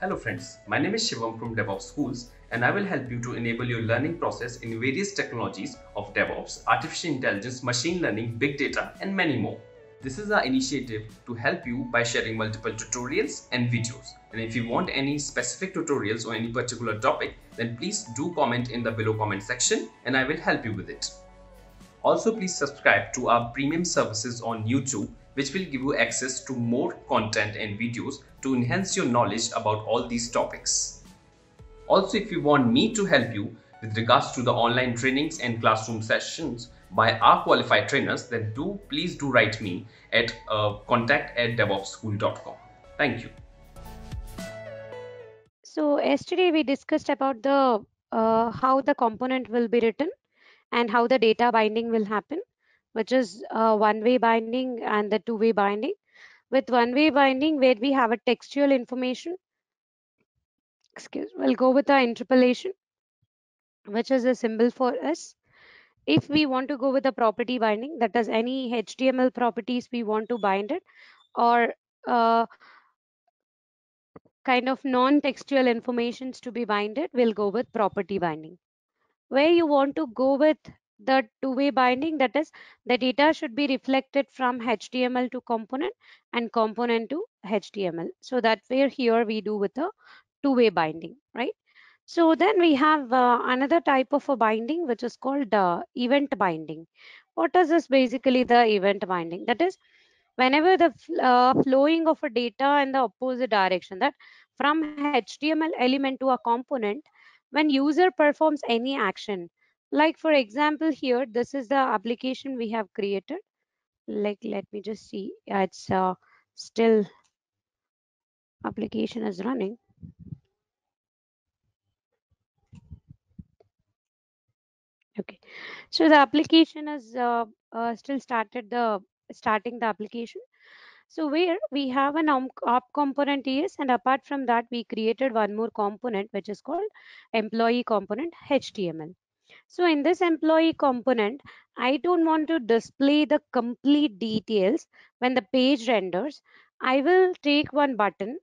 Hello friends, my name is Shivam from DevOps Schools and I will help you to enable your learning process in various technologies of DevOps, artificial intelligence, machine learning, big data and many more. This is our initiative to help you by sharing multiple tutorials and videos. And if you want any specific tutorials or any particular topic, then please do comment in the below comment section and I will help you with it. Also, please subscribe to our premium services on YouTube, which will give you access to more content and videos to enhance your knowledge about all these topics. Also, if you want me to help you with regards to the online trainings and classroom sessions by our qualified trainers, then please do write me at contact@devopsschool.com. Thank you. So yesterday we discussed about the how the component will be written and how the data binding will happen, which is one-way binding and the two-way binding. With one-way binding, where we have a textual information, we'll go with the interpolation, which is a symbol for us. If we want to go with the property binding, that is any HTML properties we want to bind it, or uh, kind of non-textual informations to be binded, we'll go with property binding. Where you want to go with the two-way binding, that is the data should be reflected from HTML to component and component to HTML. So that way here we do with a two-way binding, right? So then we have another type of a binding which is called event binding. What is this basically, the event binding? That is whenever the flowing of a data in the opposite direction, that from HTML element to a component, when user performs any action, like for example here, this is the application we have created. Like, let me just see. Yeah, it's still application is running. Okay, so the application is still starting the application. So where we have an op component is, and apart from that, we created one more component which is called employee component HTML. So in this employee component, I don't want to display the complete details when the page renders. I will take one button.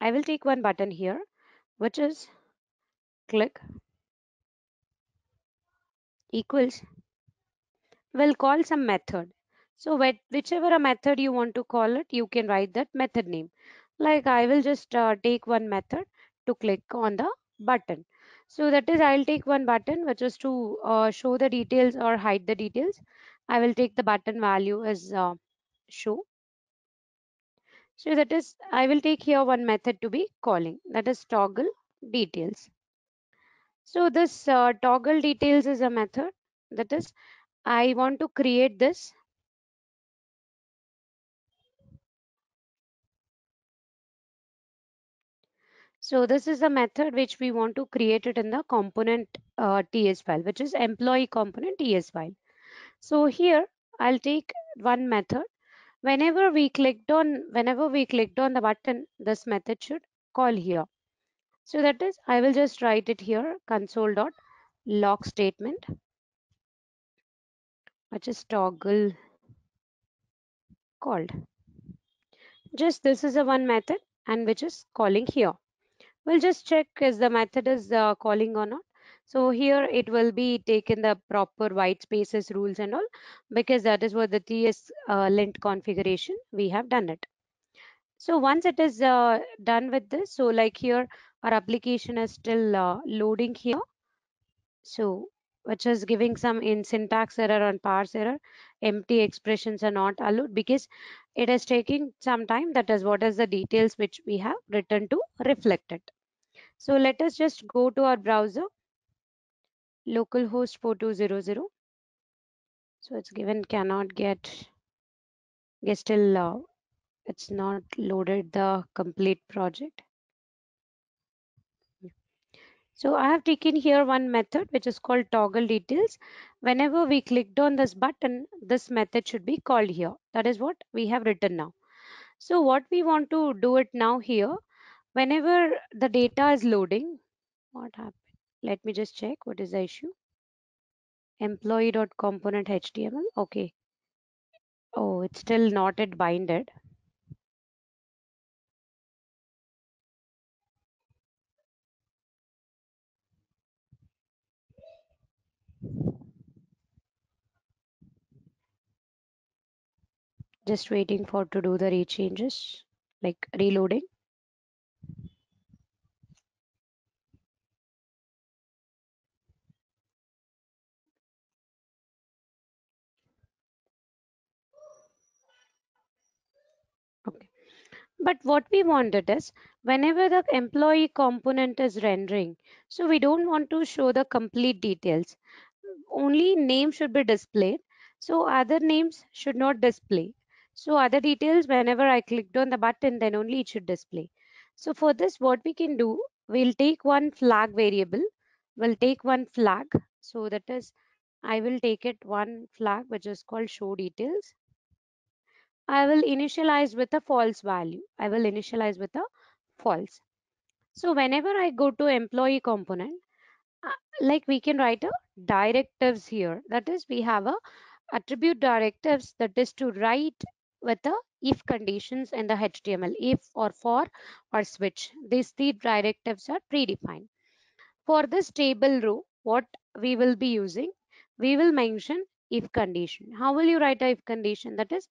I will take one button here, which is click equals. We'll call some method. So whichever a method you want to call it, you can write that method name. Like I will just take one method to click on the button. So that is, I'll take one button which is to show the details or hide the details. I will take the button value as show. So that is, I will take here one method to be calling, that is toggle details. So this toggle details is a method, that is I want to create this. So this is the method which we want to create it in the component TS file, which is employee component TS file. So here I'll take one method. Whenever we clicked on the button, this method should call here. So that is, I will just write it here, console.log statement, which is toggle called. Just this is a one method and which is calling here. We'll just check is the method is calling or not. So here it will be taken the proper white spaces rules and all, because that is what the TS lint configuration we have done it. So once it is done with this, so like here our application is still loading here. So which is giving some in syntax error and parse error, empty expressions are not allowed because it is taking some time. That is what is the details which we have written to reflect it. So let us just go to our browser, localhost 4200. So it's given cannot get still it's not loaded the complete project. So I have taken here one method which is called toggle details. Whenever we clicked on this button, this method should be called here. That is what we have written now. So what we want to do it now here, whenever the data is loading, what happened? Let me just check what is the issue. Employee.component HTML. Okay. Oh, it's still not yet binded. Just waiting for to do the rechanges, like reloading. Okay. But what we wanted is whenever the employee component is rendering, so we don't want to show the complete details. Only name should be displayed. So other names should not display. So other details, whenever I clicked on the button, then only it should display. So for this, what we can do, we'll take one flag variable. We'll take one flag. So that is, I will take it one flag, which is called show details. I will initialize with a false value. I will initialize with a false. So whenever I go to employee component, like we can write a directives here. That is, we have a attribute directives that is to write with the if conditions in the HTML, if or for or switch. These three directives are predefined. For this table row, what we will be using, we will mention if condition. How will you write a if condition? That is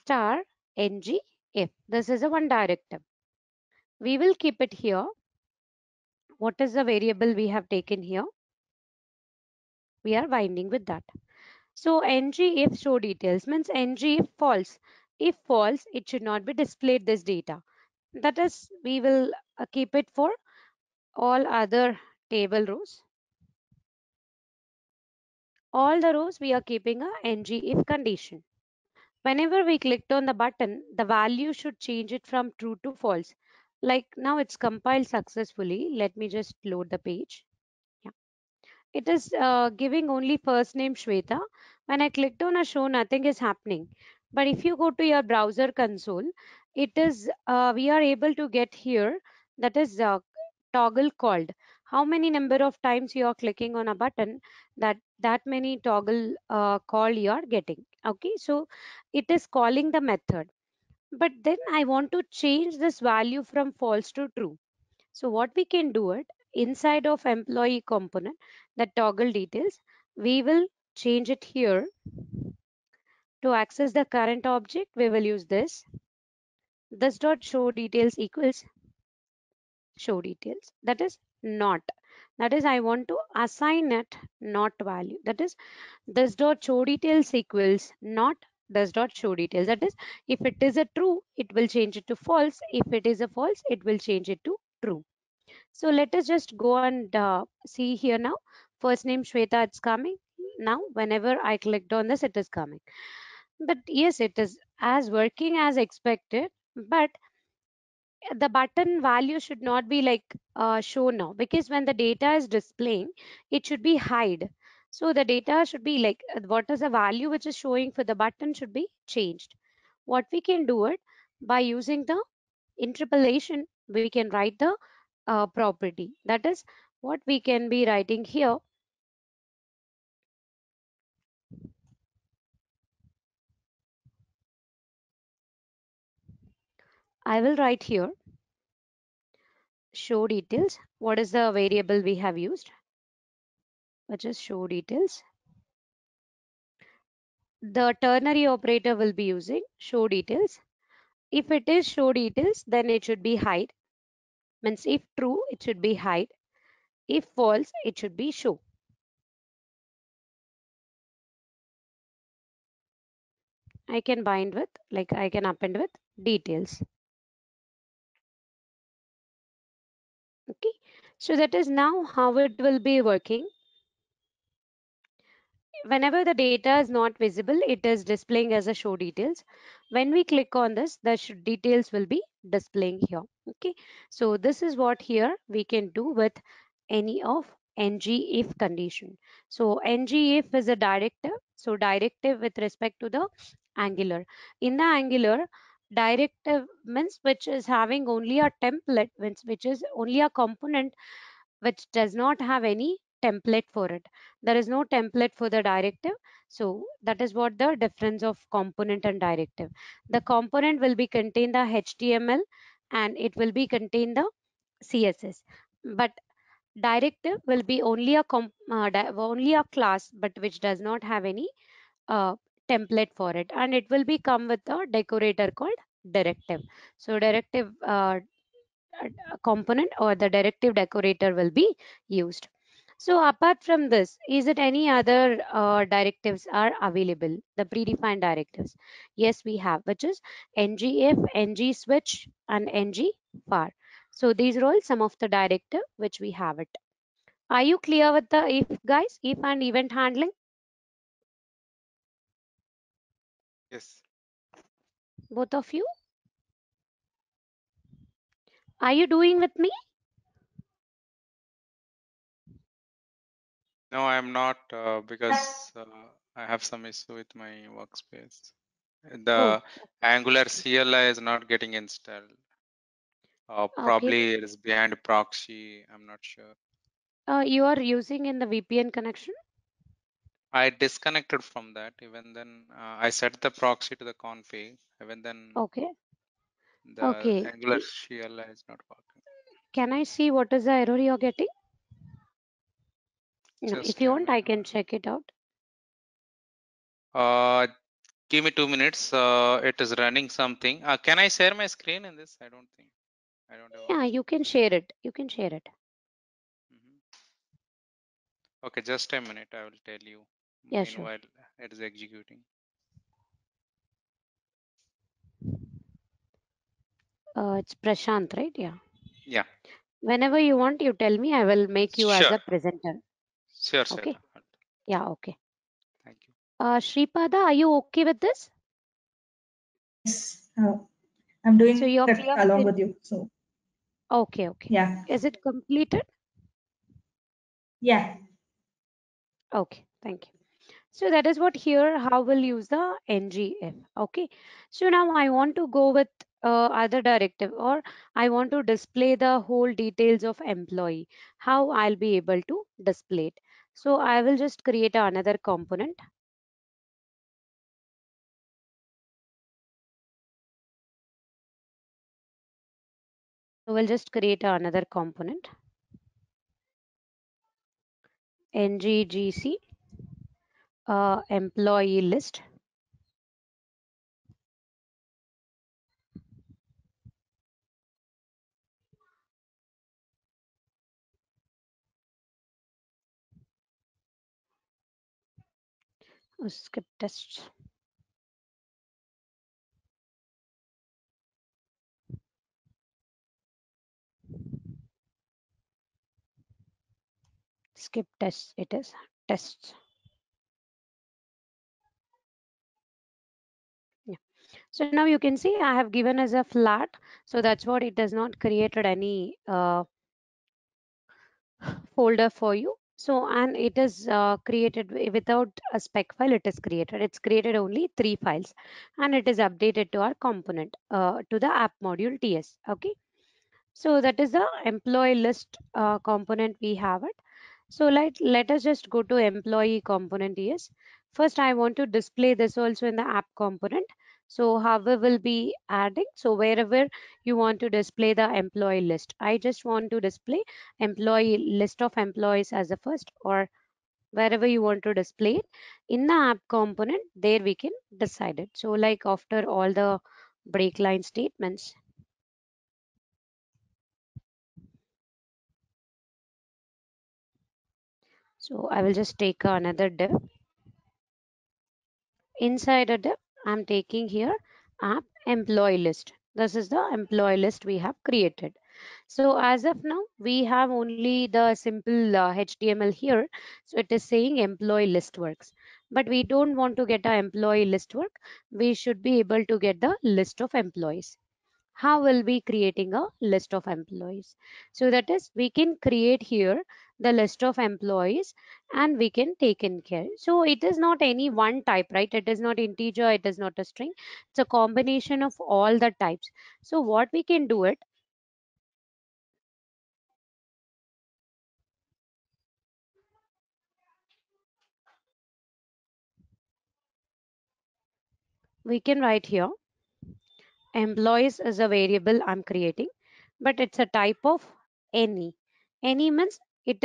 star ng if. This is a one directive. We will keep it here. What is the variable we have taken here? We are binding with that. So ng if show details means ng if false. If false, it should not be displayed this data. That is, we will keep it for all other table rows. All the rows we are keeping a ng if condition. Whenever we clicked on the button, the value should change it from true to false. Like now it's compiled successfully. Let me just load the page. Yeah. It is giving only first name Shweta. When I clicked on a show, nothing is happening. But if you go to your browser console, it is we are able to get here that is toggle called. How many number of times you are clicking on a button, that many toggle call you are getting. Okay, so it is calling the method. But then I want to change this value from false to true. So what we can do it inside of employee component, that toggle details, we will change it here. To access the current object, we will use this dot show details equals show details. That is not. That is I want to assign it not value. That is this dot show details equals not this dot show details. That is if it is a true, it will change it to false. If it is a false, it will change it to true. So let us just go and see here now. First name Shweta, it's coming. Now, whenever I clicked on this, it is coming. But yes, it is as working as expected. But the button value should not be like shown now, because when the data is displaying, it should be hide. So the data should be like what is the value which is showing for the button should be changed. What we can do it by using the interpolation, we can write the property. That is what we can be writing here. I will write here show details. What is the variable we have used, which is show details. The ternary operator will be using show details. If it is show details, then it should be hide. Means if true, it should be hide. If false, it should be show. I can bind with, like I can append with details. Okay. So that is now how it will be working. Whenever the data is not visible, it is displaying as a show details. When we click on this, the details will be displaying here. Okay, so this is what here we can do with any of ng if condition. So ng if is a directive. So directive with respect to the Angular. In the Angular, directive means which is having only a template, which is only a component which does not have any template for it. There is no template for the directive. So that is what the difference of component and directive. The component will be contain the HTML and it will be contain the CSS. But directive will be only only a class, but which does not have any uh, template for it, and it will be come with a decorator called directive. So directive component or the directive decorator will be used. So apart from this, is it any other directives are available, the predefined directives? Yes, we have, which is ngif, ng switch, and ng var. So these are all some of the directive which we have it. Are you clear with the if, guys? If and event handling, Yes. both of you? Are you doing with me? No, I'm not because I have some issue with my workspace. Oh, The Angular CLI is not getting installed. okay. Probably it is behind proxy. I'm not sure. You are using in the VPN connection? I disconnected from that. Even then, I set the proxy to the config. Even then, Okay. the Okay. Angular CLI is not working. Can I see what is the error you're getting? No, if Just you a want, I can minute. check it out. Give me 2 minutes. It is running something. Can I share my screen in this? I don't think. I don't have Yeah, option. you can share it. You can share it. Mhm. Okay, just a minute. I will tell you. Yeah, sure. Meanwhile, it is executing. It's Prashant, right? Yeah. Yeah, Whenever you want, you tell me. I will make you as sure, a presenter. sure, Okay. Shweta. Yeah, okay. Thank you. Shripada, are you okay with this? Yes, I'm So doing you're it clear with along it? with you. So Okay, okay. yeah, Is it completed? yeah. Okay, thank you. So that is what here, how we'll use the ngf. Okay. So now I want to go with other directive, or I want to display the whole details of employee, how I'll be able to display it. So I will just create another component. So we'll just create another component, nggc employee list. Skip tests. Skip tests, it is tests. Yeah. So now you can see I have given as a flat. So that's what it does not created any folder for you. So, and it is created without a spec file, it is created. It's created only 3 files and it is updated to our component, to the app module TS. Okay. So that is the employee list component we have it. So let us just go to employee component. Yes. First, I want to display this also in the app component. So how we will be adding. So wherever you want to display the employee list, I just want to display employee list of employees as the first, or wherever you want to display it in the app component, there we can decide it. So like after all the break line statements, so I will just take another div. Inside a div, I'm taking here app employee list. This is the employee list we have created. So as of now, we have only the simple HTML here. So it is saying employee list works. But we don't want to get a employee list work. We should be able to get the list of employees. How will be creating a list of employees? So that is, we can create here the list of employees and we can take in care. So it is not any one type, right? It is not integer, it is not a string. It's a combination of all the types. So what we can do it, we can write here employees is a variable I'm creating, but it's a type of any. Any means it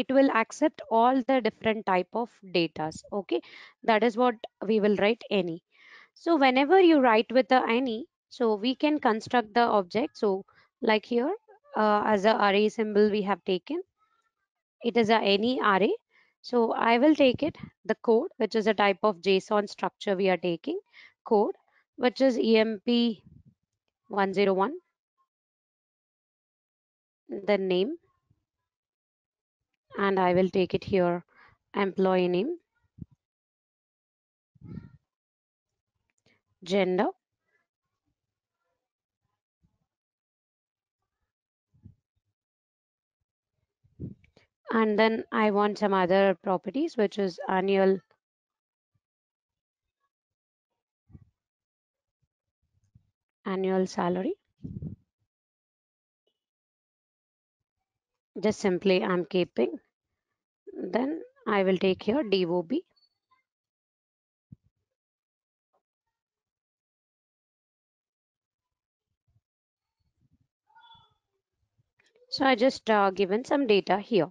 will accept all the different type of datas. Okay, that is what we will write any. So whenever you write with the any, so we can construct the object. So like here, as a array symbol we have taken, it is a any array. So I will take it the code, which is a type of JSON structure we are taking, code, which is EMP 101, the name, and I will take it here employee name, gender, and then I want some other properties, which is annual salary. Just simply I'm keeping. Then I will take here DOB. So I just given some data here.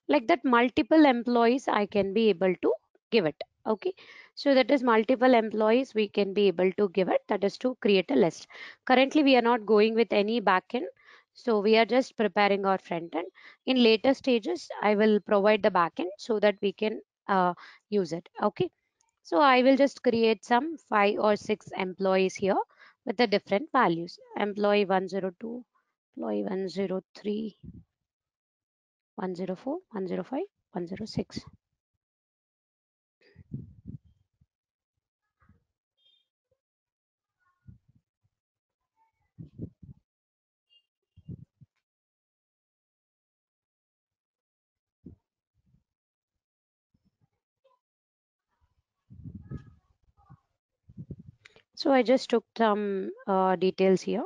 Like that multiple employees I can be able to give it. Okay, so that is multiple employees we can be able to give it, that is to create a list. Currently we are not going with any backend, so we are just preparing our front end. In later stages I will provide the backend so that we can use it. Okay, so I will just create some 5 or 6 employees here with the different values. Employee 102, employee 103, 104, 105, 106. So I just took some details here.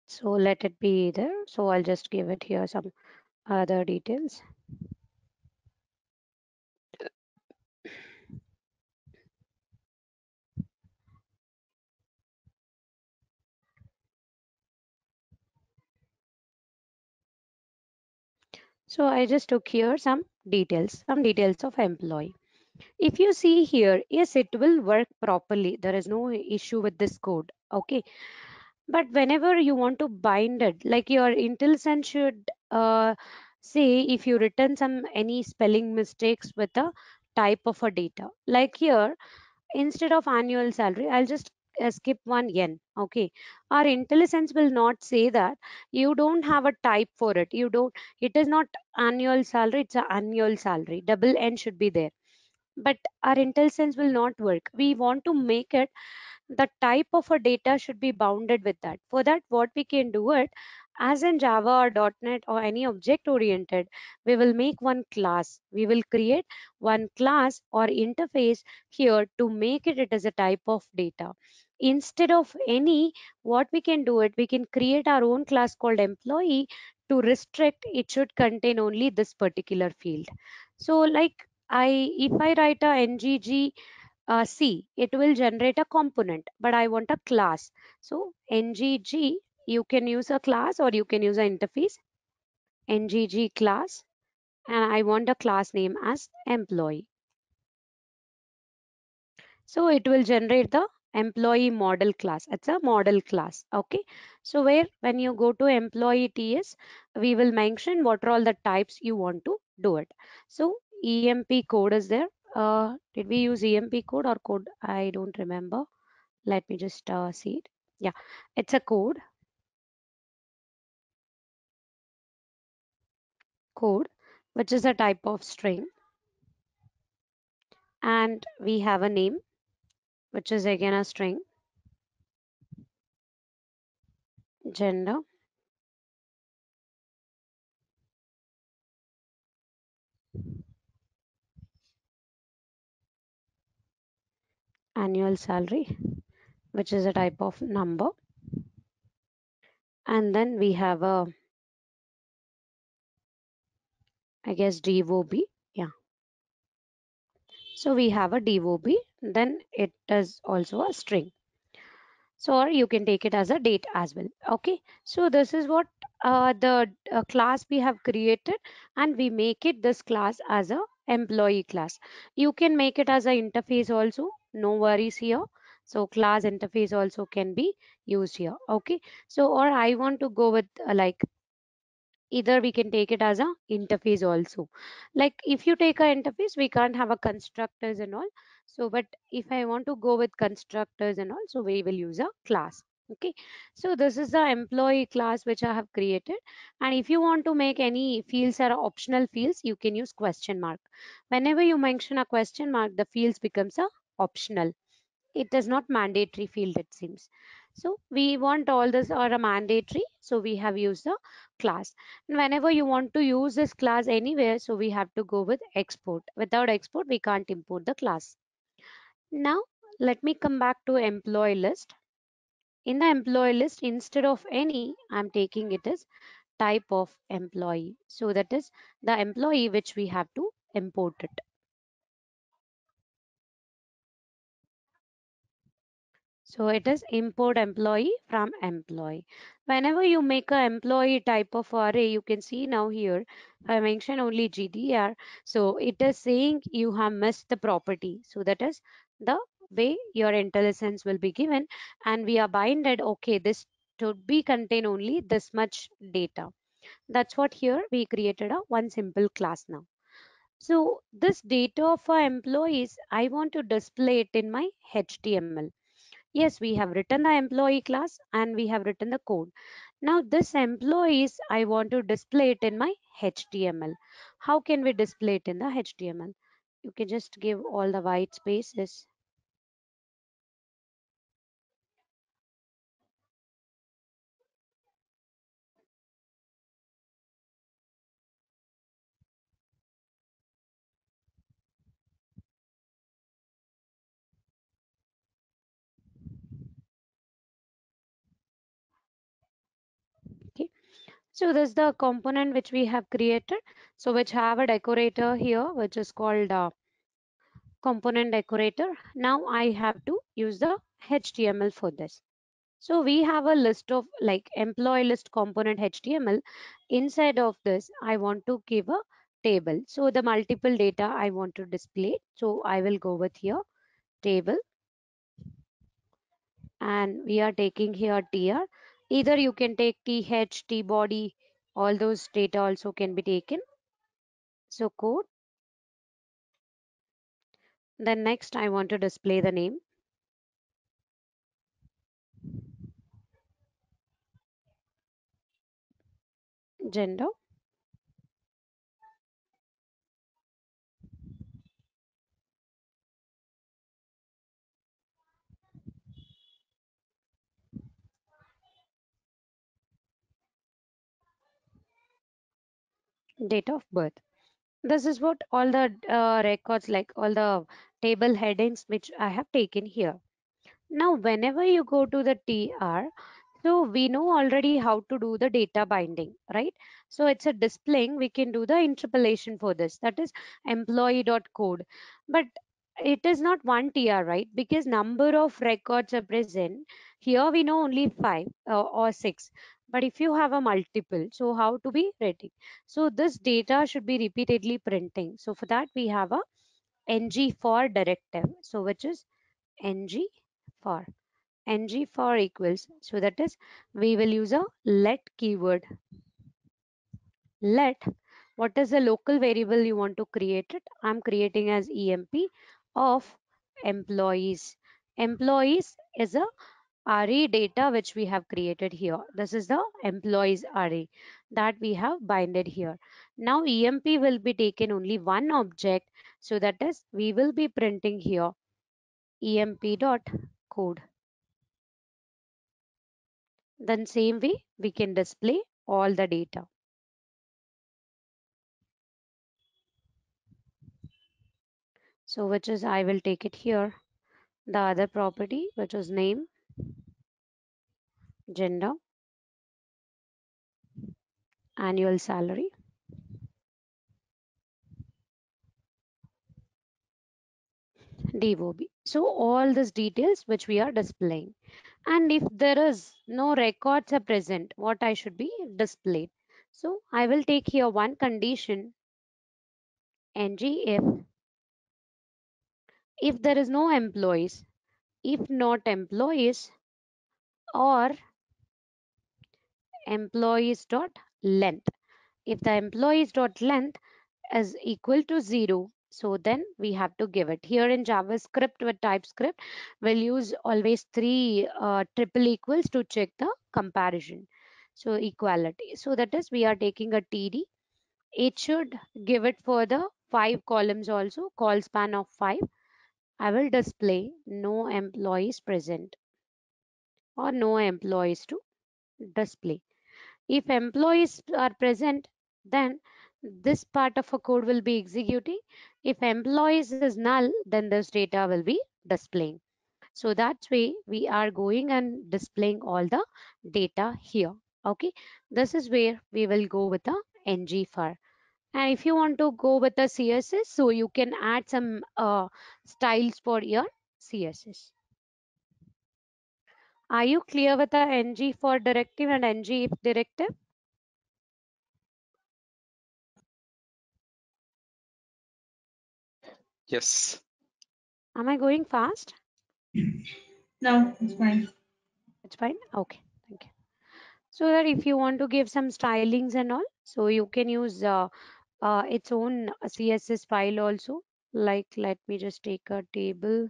So let it be there. So I'll just give it here some other details. So I just took here some details of employee. If you see here, yes, it will work properly. There is no issue with this code. Okay. But whenever you want to bind it, like your IntelliSense should say if you return some any spelling mistakes with a type of a data. Like here, instead of annual salary, I'll just skip one N. Okay. Our IntelliSense will not say that you don't have a type for it. You don't, it is not annual salary, it's a annual salary. Double N should be there. But our IntelliSense will not work. We want to make it the type of a data should be bounded with that. For that, what we can do it as in Java or .NET or any object oriented, we will make one class. We will create one class or interface here to make it as a type of data. Instead of any, what we can do it, we can create our own class called employee to restrict it should contain only this particular field. So like if I write a ngg C, it will generate a component, but I want a class. So ngg, you can use a class or you can use an interface, ngg class, and I want a class name as employee. So it will generate the employee model class. It's a model class. Okay. So where when you go to employee TS, we will mention what are all the types you want to do it. So EMP code is there. Did we use EMP code or code? I don't remember. Let me just see it. Yeah, it's a code, which is a type of string. And we have a name, which is again a string, gender, annual salary, which is a type of number. And then we have a, I guess, DOB. Yeah. So we have a DOB, then it is also a string. So, or you can take it as a date as well. Okay. So this is what the class we have created, and we make it this class as a employee class. You can make it as a interface also. No worries here. So class interface also can be used here. Okay. So, or I want to go with like either we can take it as a interface also. Like if you take a interface, we can't have a constructors and all. So but if I want to go with constructors and all, so we will use a class. Okay, so this is the employee class which I have created. And if you want to make any fields or optional fields, you can use question mark. Whenever you mention a question mark, the fields becomes a optional. It is not mandatory field, it seems. So we want all this are a mandatory, so we have used the class. And whenever you want to use this class anywhere, so we have to go with export. Without export, we can't import the class. Now let me come back to employee list. In the employee list, instead of any, I'm taking it as type of employee. So that is the employee which we have to import it. So it is import employee from employee. Whenever you make a employee type of array, you can see now here, I mentioned only GDR. So it is saying you have missed the property. So that is the way your IntelliSense will be given. And we are binded, okay, this should be contain only this much data. That's what here we created a one simple class now. So this data for employees, I want to display it in my HTML. Yes, we have written the employee class and we have written the code. Now this employees, I want to display it in my HTML. How can we display it in the HTML? You can just give all the white spaces. Okay. So this is the component which we have created. So which have a decorator here, which is called component decorator. Now I have to use the HTML for this. So we have a list of like employee list component HTML. Inside of this, I want to give a table. So the multiple data I want to display. So I will go with here table, and we are taking here tr. Either you can take th, t body, all those data also can be taken. So code. Then next I want to display the name, gender, date of birth. This is what all the records, like all the table headings which I have taken here. Now, whenever you go to the TR, so we know already how to do the data binding, right? So it's a displaying, we can do the interpolation for this, that is employee.code. But it is not one TR, right? Because number of records are present. Here we know only five or six. But if you have a multiple, so how to be writing? So this data should be repeatedly printing. So for that we have a ng for directive. So which is ng for equals, so that is we will use a let keyword. Let, what is the local variable you want to create it? I'm creating as emp of employees. Employees is a array data which we have created here. This is the employees array that we have binded here. Now emp will be taken only one object, so that is we will be printing here emp dot code. Then same way we can display all the data. So which is I will take it here the other property, which is name, gender, annual salary, DOB. So all these details which we are displaying. And if there is no records are present, what I should be displayed. So I will take here one condition, ng if there is no employees, if not employees, or employees dot length. If the employees dot length is equal to 0, so then we have to give it. Here in JavaScript with TypeScript, we'll use always three triple equals to check the comparison. So equality. So that is we are taking a TD. It should give it for the 5 columns also, call span of 5. I will display no employees present or no employees to display. If employees are present, then this part of a code will be executing. If employees is null, then this data will be displaying. So that's way we are going and displaying all the data here. Okay, this is where we will go with the ngFar. And if you want to go with the CSS, so you can add some styles for your CSS. Are you clear with the ngFor directive and ngIf directive? Yes. Am I going fast? No, it's fine. It's fine. Okay, thank you. So that if you want to give some stylings and all, so you can use its own CSS file also. Like, let me just take a table.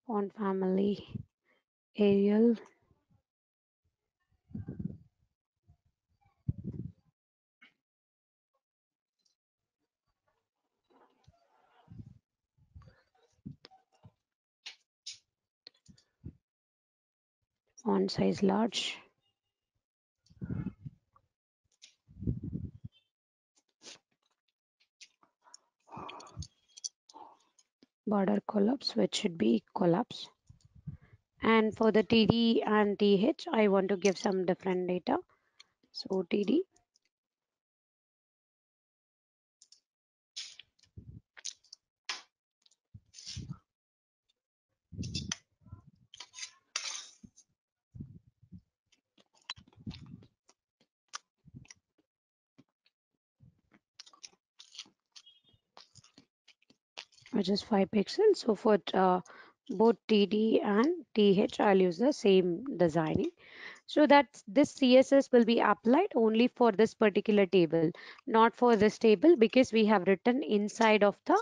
Font family, Arial. Font size large. Border collapse, which should be collapse. And for the TD and TH, I want to give some different data. So TD. Which is 5 pixels. So for both TD and TH, I'll use the same designing. So that this CSS will be applied only for this particular table, not for this table, because we have written inside of the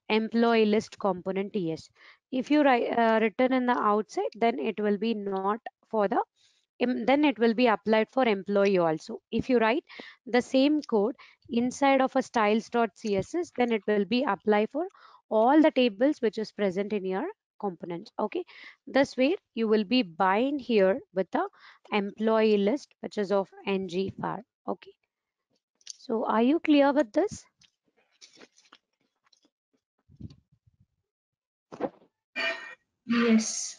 employee list component TS. If you write written in the outside, then it will be not for the then it will be applied for employee also. If you write the same code inside of a styles.css, then it will be applied for all the tables which is present in your components. Okay, this way you will be bind here with the employee list which is of ngFar. Okay, so are you clear with this? Yes.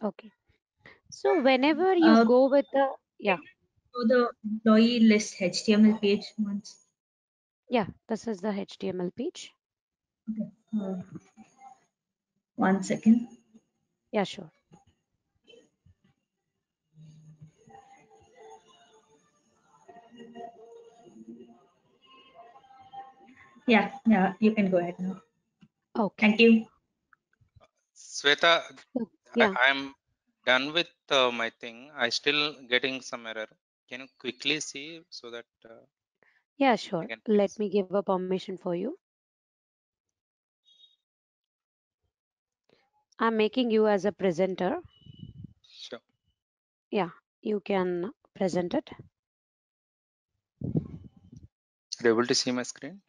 Okay, so whenever you go with the For the employee list HTML page once. this is the HTML page. Okay. 1 second. Yeah, sure. Yeah, you can go ahead now. Okay. Thank you. Sweta, Yeah, I'm done with my thing. I still getting some error. Can you quickly see so that yeah, I sure. can Let fix? me give a permission for you. I'm making you as a presenter. Sure. Yeah, you can present it. Are you able to see my screen?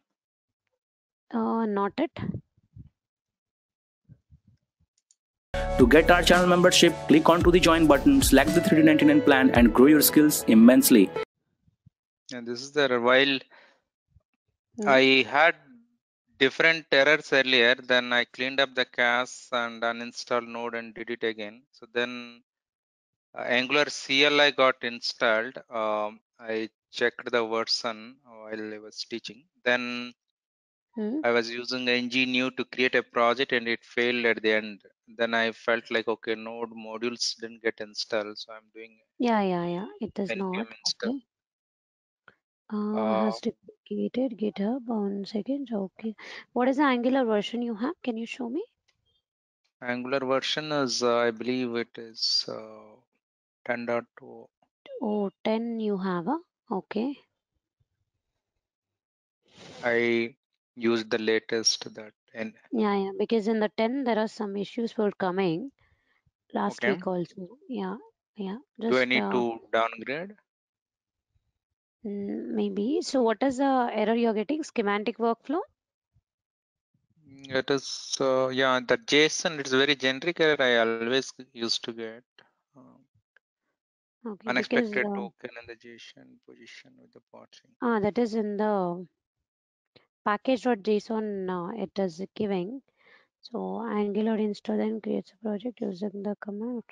Not it. To get our channel membership, click onto the join button, select the 3D99 plan and grow your skills immensely. And this is there. While I had different errors earlier, then I cleaned up the cache and uninstalled Node and did it again. So then Angular CLI got installed. I checked the version while I was teaching. Then I was using ng-new to create a project and it failed at the end. Then I felt like, okay, Node modules didn't get installed. So I'm doing Yeah. It does not. npm install. Okay. Has duplicated GitHub. 1 second. Okay. What is the Angular version you have? Can you show me? Angular version is, I believe it is 10.2. Oh, 10 you have. Okay. I used the latest that. And Yeah. Because in the 10 there are some issues were coming last okay. week also. Yeah. Do I Just need to downgrade? maybe. So what is the error you're getting? Schematic workflow? It is, yeah, the JSON, it's very generic error I always used to get. Okay, Unexpected because token in the JSON position with the parsing. that is in the package.json it is giving. So Angular install then creates a project using the command.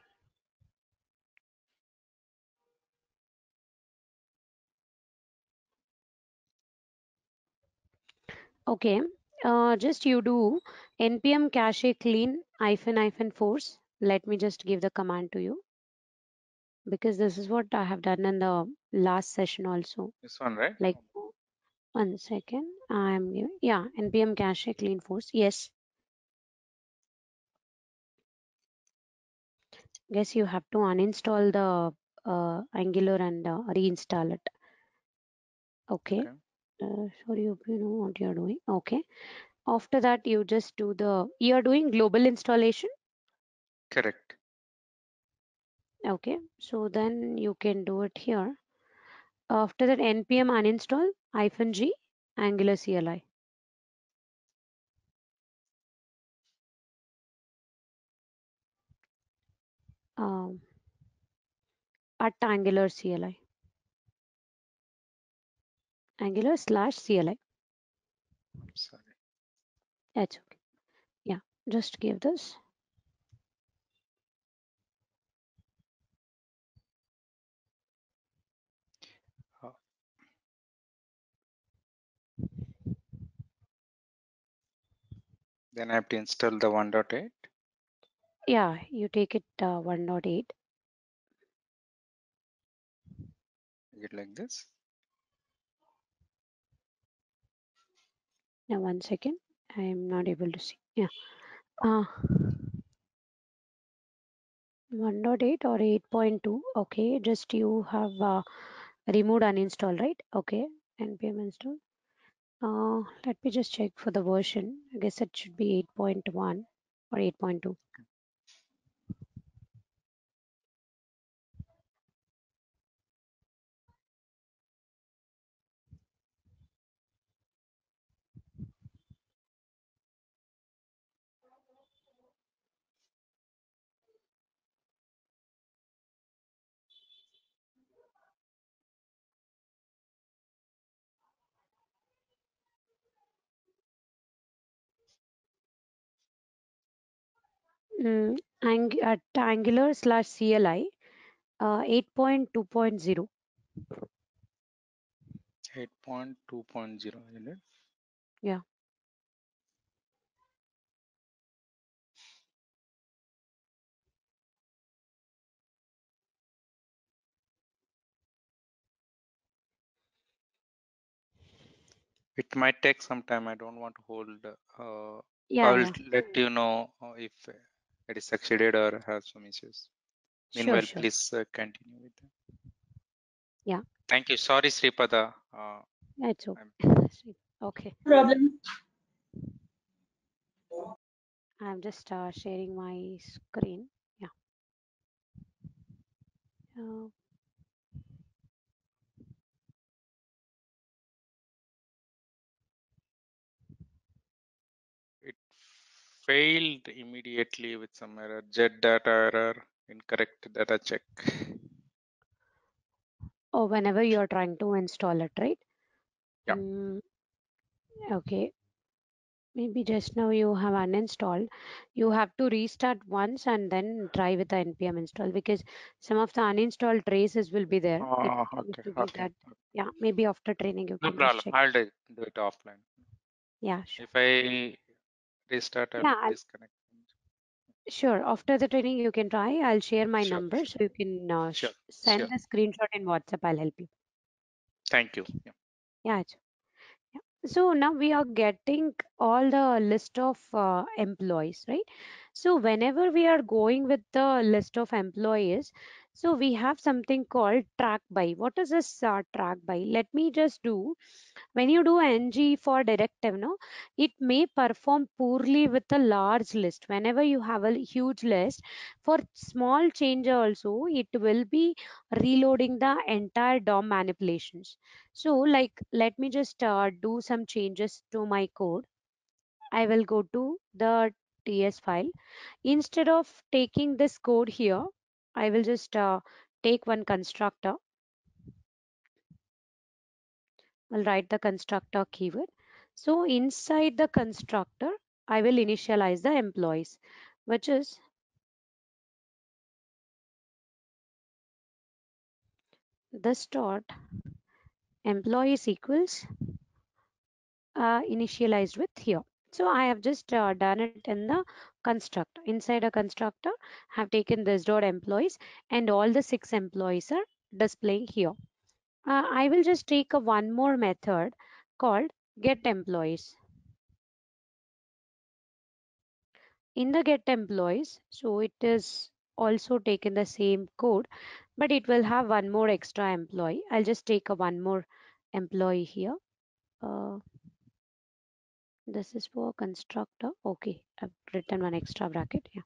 Okay, just you do npm cache clean - force. Let me just give the command to you because this is what I have done in the last session also. This one, right? Like 1 second, I am giving, yeah, npm cache clean force. Yes. Guess you have to uninstall the Angular and reinstall it. Okay. Sorry, you know what you're doing. Okay. After that, you just do you're doing global installation. Correct. Okay. So then you can do it here. After that, npm uninstall -g Angular CLI. At Angular CLI. Angular/CLI. Sorry. That's okay. Yeah. Just give this. Then I have to install the 1.8. Yeah, you take it 1.8. Get like this. Now 1 second. I'm not able to see. Yeah. 1.8 or 8.2. Okay, just you have removed uninstall, right? Okay, npm install. Let me just check for the version. I guess it should be 8.1 or 8.2. At Angular/CLI 8.2.0. 8.2.0, isn't it? Yeah. It might take some time. I don't want to hold. I Yeah, will yeah. let you know if it is succeeded or have some issues. Sure, Meanwhile, sure. please continue with that. Yeah. Thank you. Sorry, Sripada. It's okay. Okay. Problem. I'm just sharing my screen. Yeah. It failed immediately with some error, jet data error, incorrect data check. Or whenever you're trying to install it, right? Yeah. Okay. Maybe just now you have uninstalled. You have to restart once and then try with the npm install, because some of the uninstalled traces will be there. It Oh, used okay, to be okay. that. Yeah, maybe after training you No can just problem. check. I'll do it offline. Yeah, sure. If I restart, I'll Yeah, disconnect. sure. After the training you can try. I'll share my Sure, number so you can sure, send sure. the screenshot in WhatsApp. I'll help you. Thank you. Yeah. Yeah. Yeah. So now we are getting all the list of employees, right? So whenever we are going with the list of employees, so we have something called track by. What is this track by? Let me just do. When you do ng for directive, no, it may perform poorly with a large list. Whenever you have a huge list, for small change also, it will be reloading the entire DOM manipulations. So like, let me just do some changes to my code. I will go to the TS file. Instead of taking this code here, I will just take one constructor. I'll write the constructor keyword. So inside the constructor, I will initialize the employees, which is this dot employees equals initialized with here. So I have just done it in the constructor. Inside a constructor, have taken this dot employees, and all the 6 employees are displaying here. I will just take a one more method called get employees. In the get employees, so it is also taken the same code, but it will have one more extra employee. I'll just take a one more employee here. This is for constructor. Okay, I've written one extra bracket. Yeah.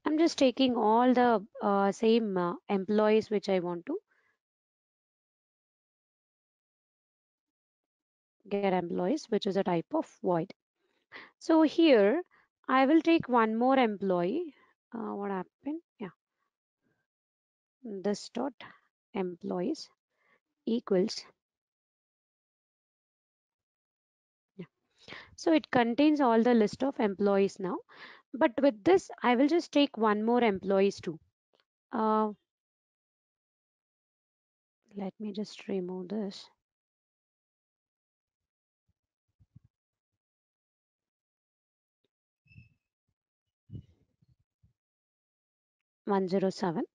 I'm just taking all the same employees which I want to get employees, which is a type of void. So here I will take one more employee. What happened? Yeah, this dot employees equals. Yeah. So it contains all the list of employees now. But with this, I will just take one more employees too. Let me just remove this. One zero seven.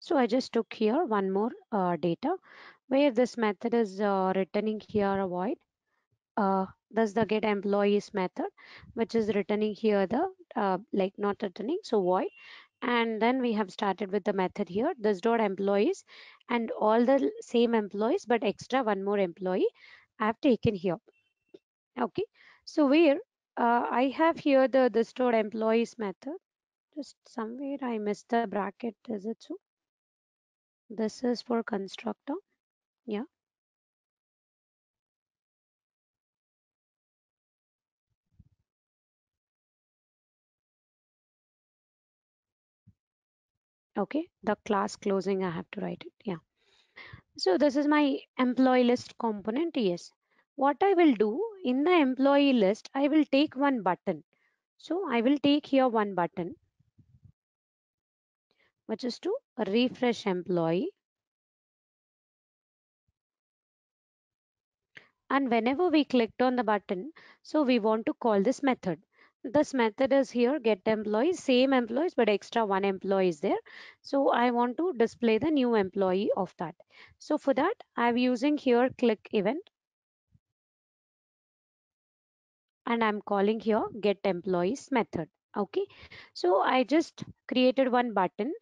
So I just took here one more data where this method is returning here a void. Thus the get employees method, which is returning here the like not returning, so void. And then we have started with the method here, this dot employees, and all the same employees, but extra one more employee I have taken here. Okay, so where I have here the this dot employees method. Just somewhere I missed the bracket. Is it so? This is for constructor. Yeah. Okay. The class closing, I have to write it. Yeah. So this is my employee list component. Yes. What I will do in the employee list, I will take one button. So I will take here one button, which is to refresh employee. And whenever we clicked on the button, so we want to call this method. This method is here, get employees, same employees, but extra one employee is there. So I want to display the new employee of that. So for that, I'm using here click event, and I'm calling here get employees method. Okay, so I just created one button.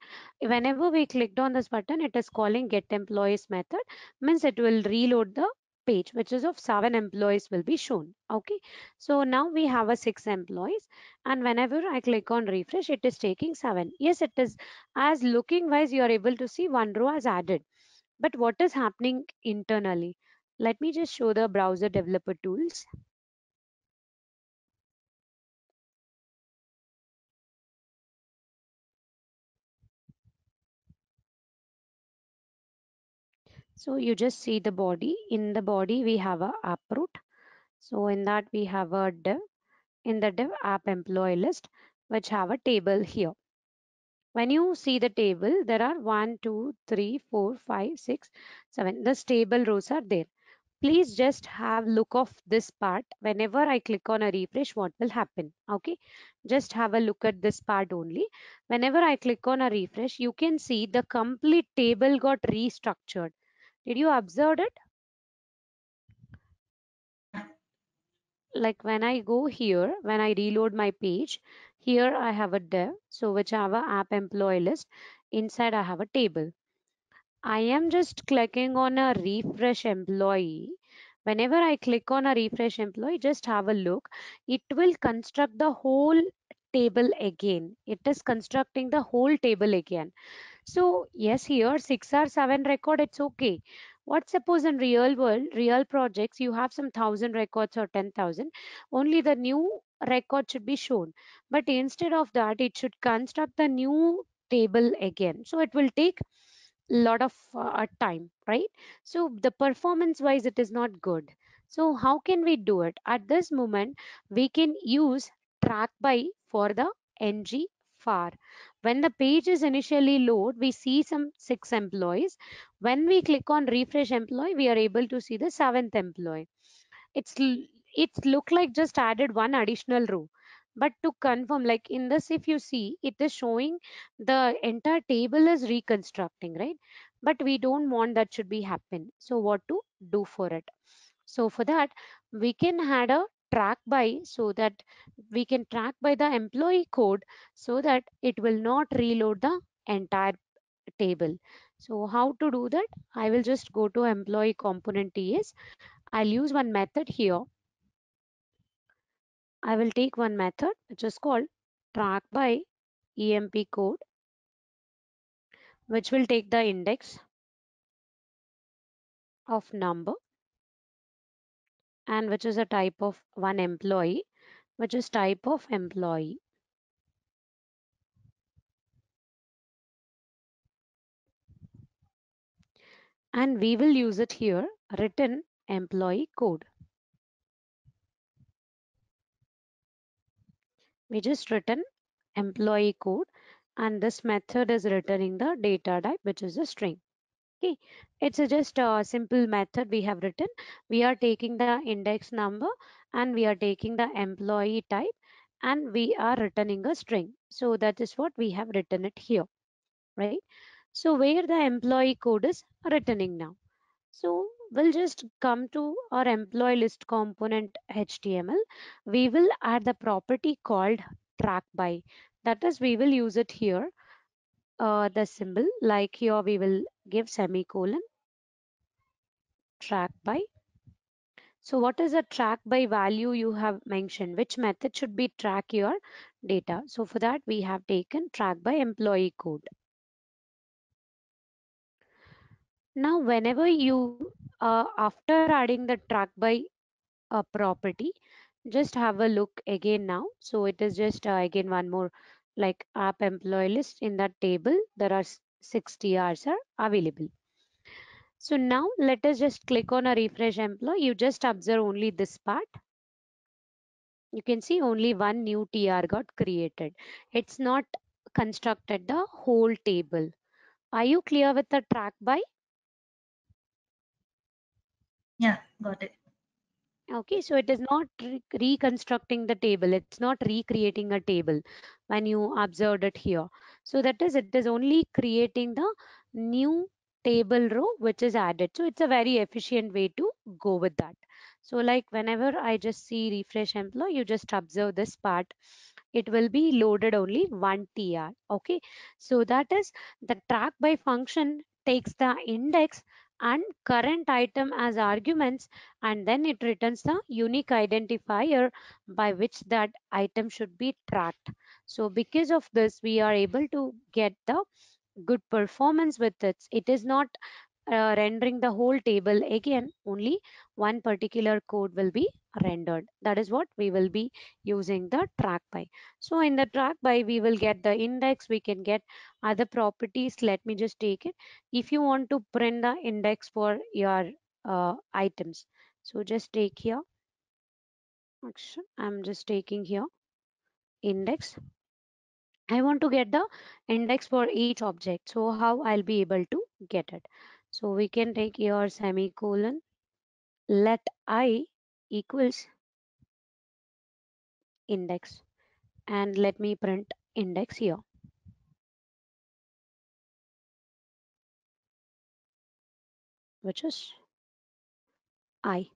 Whenever we clicked on this button, it is calling get employees method, means it will reload the page, which is of 7 employees, will be shown. Okay, so now we have a 6 employees, and whenever I click on refresh, it is taking 7. Yes, it is, as looking wise you are able to see one row as added, but what is happening internally? Let me just show the browser developer tools. So you just see the body. In the body we have a app root. So in that we have a div. In the div app employee list, which have a table here. When you see the table, there are 1, 2, 3, 4, 5, 6, 7. The stable rows are there. Please just have look of this part. Whenever I click on a refresh, what will happen? Okay, just have a look at this part only. Whenever I click on a refresh, you can see the complete table got restructured. Did you observe it? Like when I go here, when I reload my page, here I have a div, so which I have a app employee list. Inside I have a table. I am just clicking on a refresh employee. Whenever I click on a refresh employee, just have a look. It will construct the whole table again. It is constructing the whole table again. So yes, here 6 or 7 record, it's okay. What suppose in real world, real projects, you have some 1,000 records or 10,000, only the new record should be shown. But instead of that, it should construct the new table again. So it will take lot of time, right? So the performance wise it is not good. So how can we do it? At this moment we can use track by for the ng far. When the page is initially load, we see some 6 employees. When we click on refresh employee, we are able to see the 7th employee. It's look like just added one additional row, but to confirm, like in this, if you see, it is showing the entire table is reconstructing, right? But we don't want that should be happen. So what to do for it? So for that, we can add a track by, so that we can track by the employee code, so that it will not reload the entire table. So how to do that? I will just go to employee component TS. I'll use one method here. I will take one method which is called track by emp code, which will take the index of number, and which is a type of one employee, which is type of employee. And we will use it here, written employee code. We just written employee code, and this method is returning the data type, which is a string. Okay, it's just a simple method we have written. We are taking the index number and we are taking the employee type, and we are returning a string. So that is what we have written it here, right? So where the employee code is returning now. So we'll just come to our employee list component HTML. We will add the property called track by. That is, we will use it here. The symbol, like here we will give semicolon track by. So what is a track by value you have mentioned? Which method should be track your data? So for that we have taken track by employee code. Now whenever you after adding the track by property, just have a look again now. So it is just again one more, like app employee list. In that table there are 60 hours are available. So now let us just click on a refresh employee. You just observe only this part. You can see only one new TR got created. It's not constructed the whole table. Are you clear with the track by? Yeah, got it. Okay, so it is not reconstructing the table. It's not recreating a table when you observed it here. So that is, it is only creating the new table row which is added. So it's a very efficient way to go with that. So like whenever I just see refresh employee, you just observe this part. It will be loaded only one TR. Okay, so that is the track by function takes the index and current item as arguments, and then it returns the unique identifier by which that item should be tracked. So because of this, we are able to get the good performance with it. It is not rendering the whole table again, only one particular code will be rendered. That is what we will be using the track by. So in the track by, we will get the index, we can get other properties. Let me just take it. If you want to print the index for your items, so just take here. Actually, I'm just taking here index. I want to get the index for each object. So how I'll be able to get it? So we can take your semicolon, let I equals index, and let me print index here. Which is I.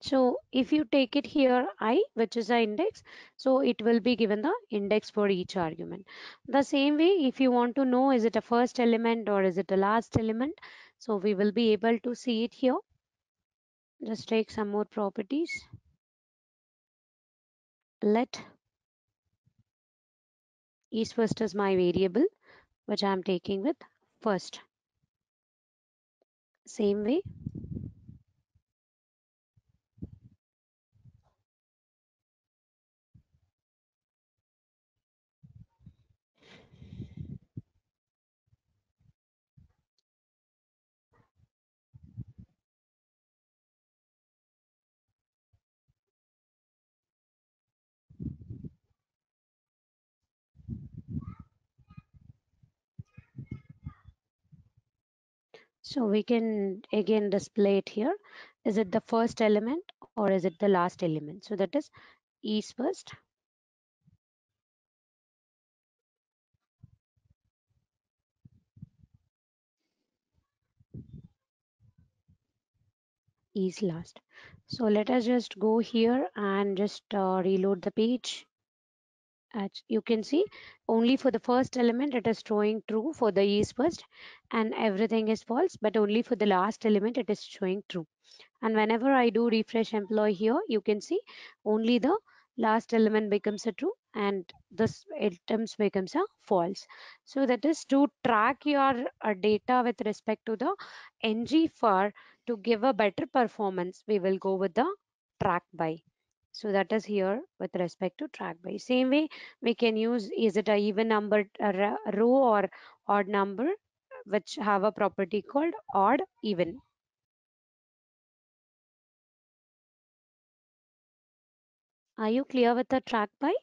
So if you take it here I, which is the index, so it will be given the index for each argument. The same way, if you want to know is it a first element or is it a last element, so we will be able to see it here. Just take some more properties. Let is first is my variable, which I am taking with first. Same way, so we can again display it here. Is it the first element or is it the last element? So that is first, is last. So let us just go here and just reload the page. As you can see, only for the first element it is showing true for the is first, and everything is false, but only for the last element it is showing true. And whenever I do refresh employee here, you can see only the last element becomes a true and this items becomes a false. So that is to track your data with respect to the ngFor to give a better performance. We will go with the track by. So that is here with respect to track by. Same way we can use, is it a even number a row or odd number, which have a property called odd even. Are you clear with the track by?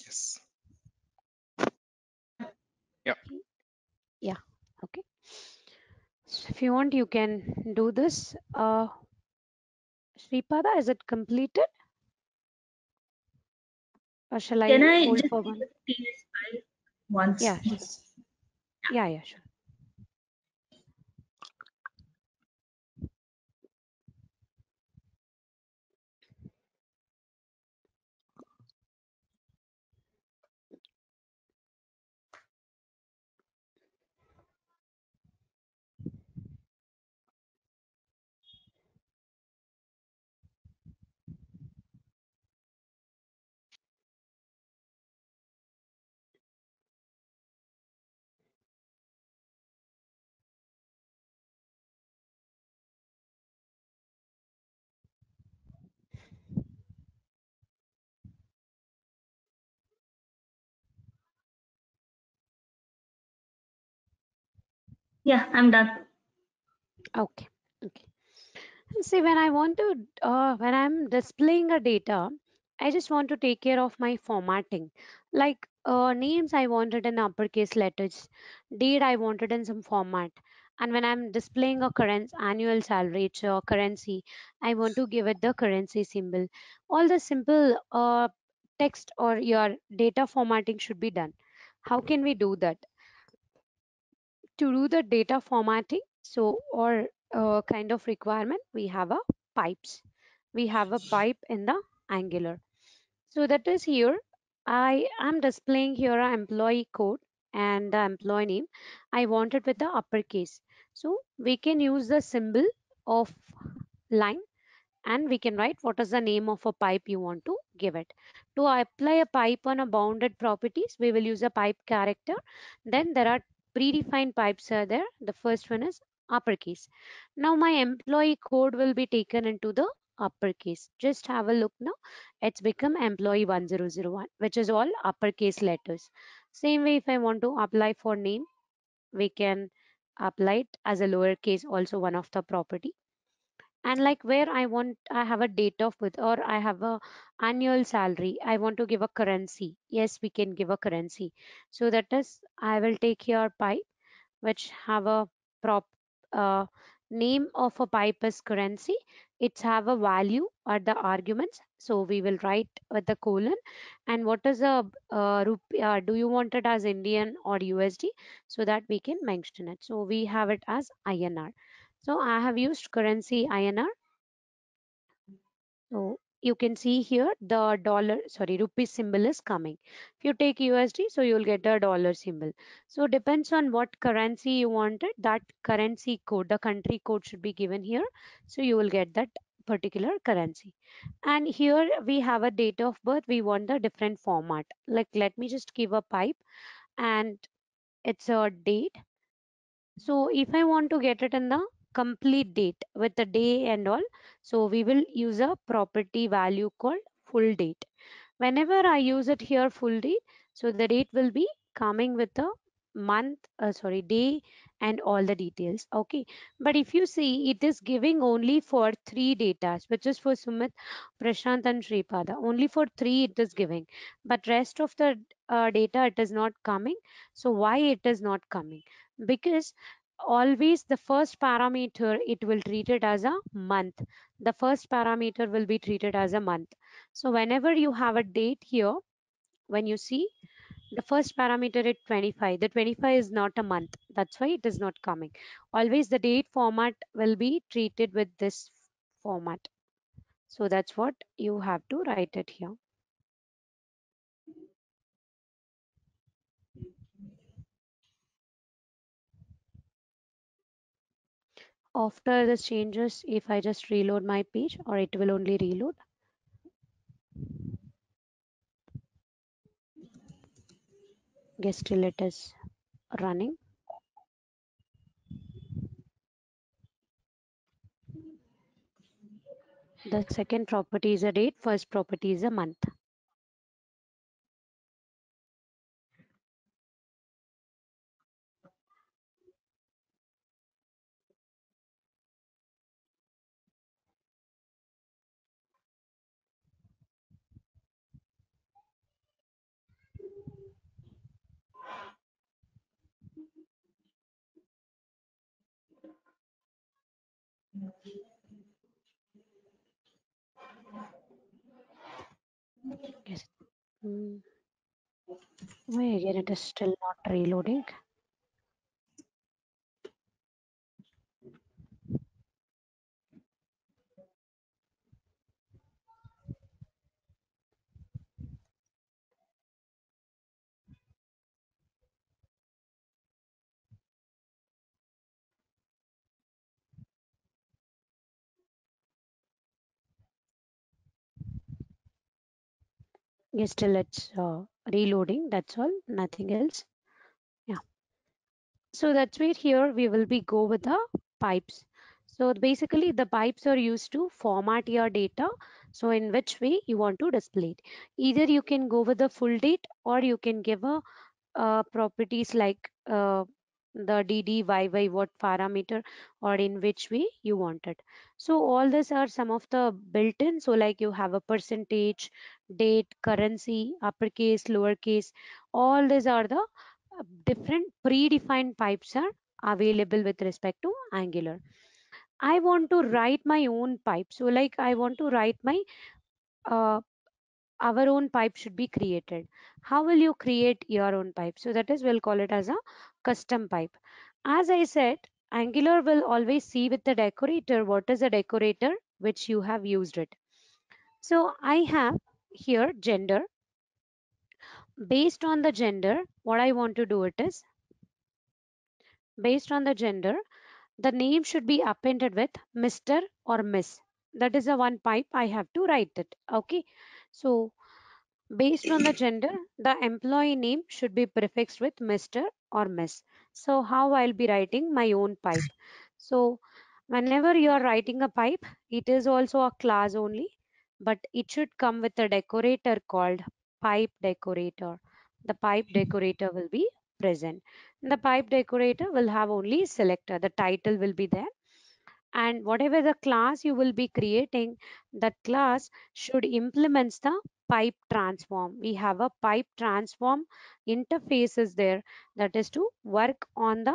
Yes. Yeah, okay. So if you want, you can do this. Sripada, is it completed? Or shall Can I I hold just for see one? the TS file once? Yeah, sure. Just Yeah, sure. yeah, I'm done. Okay. See, when I want to, when I'm displaying a data, I just want to take care of my formatting. Like names, I wanted in uppercase letters. Date, I wanted in some format. And when I'm displaying a current annual salary, currency, I want to give it the currency symbol. All the simple text or your data formatting should be done. How can we do that? To do the data formatting, so or kind of requirement, we have a pipes. We have a pipe in the Angular. So that is here. I am displaying here an employee code and the employee name. I want it with the uppercase. So we can use the symbol of line and we can write what is the name of a pipe you want to give it. To apply a pipe on a bounded properties, we will use a pipe character. Then there are predefined pipes are there. The first one is uppercase. Now my employee code will be taken into the uppercase. Just have a look now. It's become employee 1001, which is all uppercase letters. Same way, if I want to apply for name, we can apply it as a lowercase, also one of the property. And like where I have a date of birth or I have a annual salary, I want to give a currency. Yes, we can give a currency. So that is, I will take here pipe which have a prop uh, name of a pipe as currency. It's have a value or the arguments, so we will write with the colon. And what is a rupee, do you want it as Indian or USD, so that we can mention it. So we have it as INR. So I have used currency INR. So you can see here the rupee symbol is coming. If you take USD, so you'll get a dollar symbol. So depends on what currency you wanted, that currency code, the country code should be given here. So you will get that particular currency. And here we have a date of birth. We want the different format. Like let me just give a pipe and it's a date. So if I want to get it in the complete date with the day and all, so we will use a property value called full date. Whenever I use it here full date, so the date will be coming with the month, day and all the details. Okay. But if you see, it is giving only for 3 data, which is for Sumit, Prashant and Sripada. Only for 3 it is giving. But rest of the data, it is not coming. So why it is not coming? Because always the first parameter, it will treat it as a month. The first parameter will be treated as a month. So whenever you have a date here, when you see the first parameter at 25, the 25 is not a month. That's why it is not coming. Always the date format will be treated with this format. So that's what you have to write it here. After this changes, if I just reload my page, or it will only reload. Guess still it is running. The second property is a date, first property is a month. Yes. Why again it is still not reloading? Yes, still it's reloading. That's all, nothing else. Yeah. So that's where here we will be go with the pipes. So basically the pipes are used to format your data. So in which way you want to display it. Either you can go with the full date or you can give a properties like the DDYY, what parameter or in which way you want it. So all these are some of the built-in. So like you have a percentage, date, currency, uppercase, lowercase. All these are the different predefined pipes are available with respect to Angular. I want to write my own pipe. So like I want to write my uh, our own pipe should be created. How will you create your own pipe? So that is, we'll call it as a custom pipe. As I said, Angular will always see with the decorator what is a decorator which you have used it. So I have here gender. Based on the gender, what I want to do it is, based on the gender, the name should be appended with Mr. or Miss. That is the one pipe I have to write it. Okay. So based on the gender, the employee name should be prefixed with Mr. or Miss. So how I'll be writing my own pipe. So whenever you are writing a pipe, it is also a class only, but it should come with a decorator called pipe decorator. The pipe decorator will be present. The pipe decorator will have only selector. The title will be there. And whatever the class you will be creating, that class should implement the pipe transform. We have a pipe transform interface is there, that is to work on the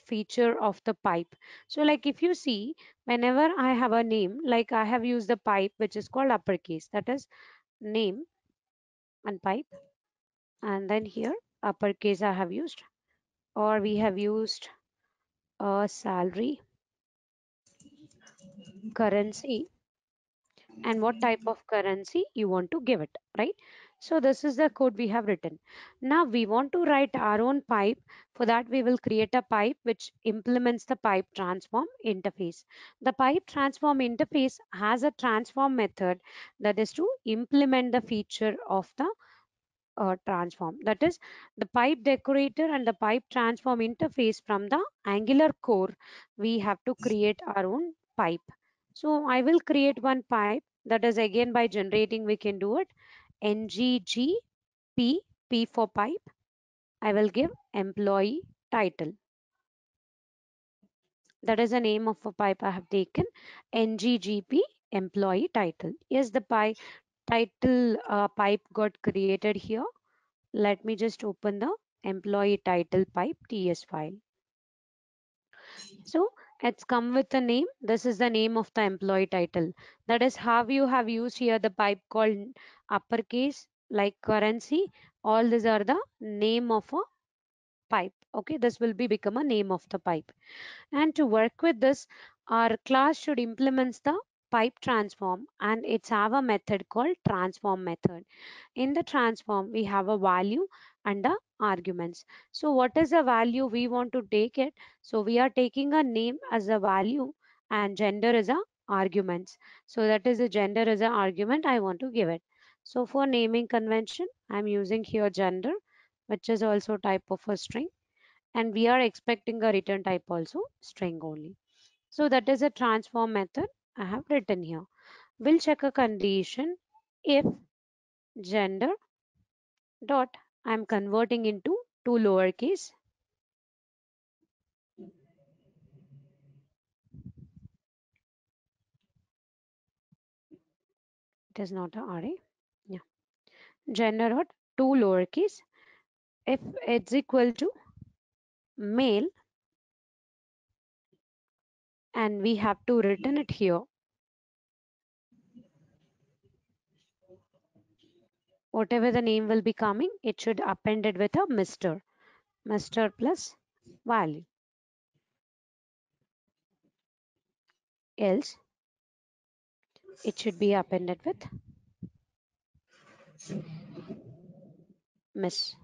feature of the pipe. So like if you see, whenever I have a name, like I have used the pipe which is called uppercase, that is name and pipe, and then here uppercase I have used, or we have used a salary, currency, and what type of currency you want to give it, right? So this is the code we have written. Now we want to write our own pipe. For that we will create a pipe which implements the pipe transform interface. The pipe transform interface has a transform method that is to implement the feature of the transform. That is the pipe decorator and the pipe transform interface. From the Angular core we have to create our own pipe. So I will create one pipe, that is again by generating we can do it. Ngg p for pipe. I will give employee title. That is the name of a pipe I have taken. Nggp employee title. Yes, the pipe title pipe got created here. Let me just open the employee title pipe TS file. So it's come with the name. This is the name of the employee title. That is how you have used here the pipe called uppercase like currency. All these are the name of a pipe. Okay, this will be become a name of the pipe. And to work with this, our class should implement the pipe transform, and it's have a method called transform method. In the transform we have a value and the arguments. So what is the value we want to take it? So we are taking a name as a value and gender is a arguments. So that is the gender as an argument I want to give it. So for naming convention I'm using here gender, which is also type of a string, and we are expecting a return type also string only. So that is a transform method I have written here. We'll check a condition if gender dot I'm converting into two lowercase. It is not a array. Yeah. Gender dot two lowercase. If it's equal to male, and we have to return it here. Whatever the name will be coming, it should append it with a Mr. Mr. plus value. Else it should be appended with Miss.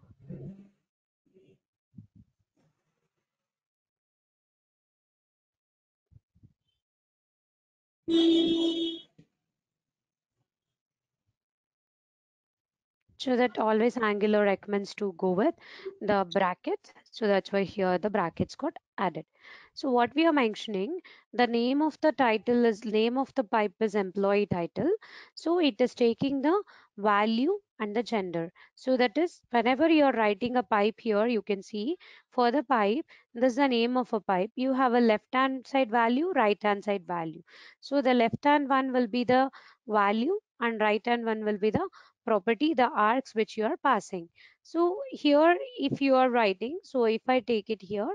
So that always Angular recommends to go with the brackets. So that's why here the brackets got added. So what we are mentioning, the name of the title is name of the pipe is employee title. So it is taking the value and the gender. So that is whenever you are writing a pipe here, you can see for the pipe, this is the name of a pipe. You have a left hand side value, right hand side value. So the left hand one will be the value and right hand one will be the property, the arcs which you are passing. So here if you are writing, so if I take it here,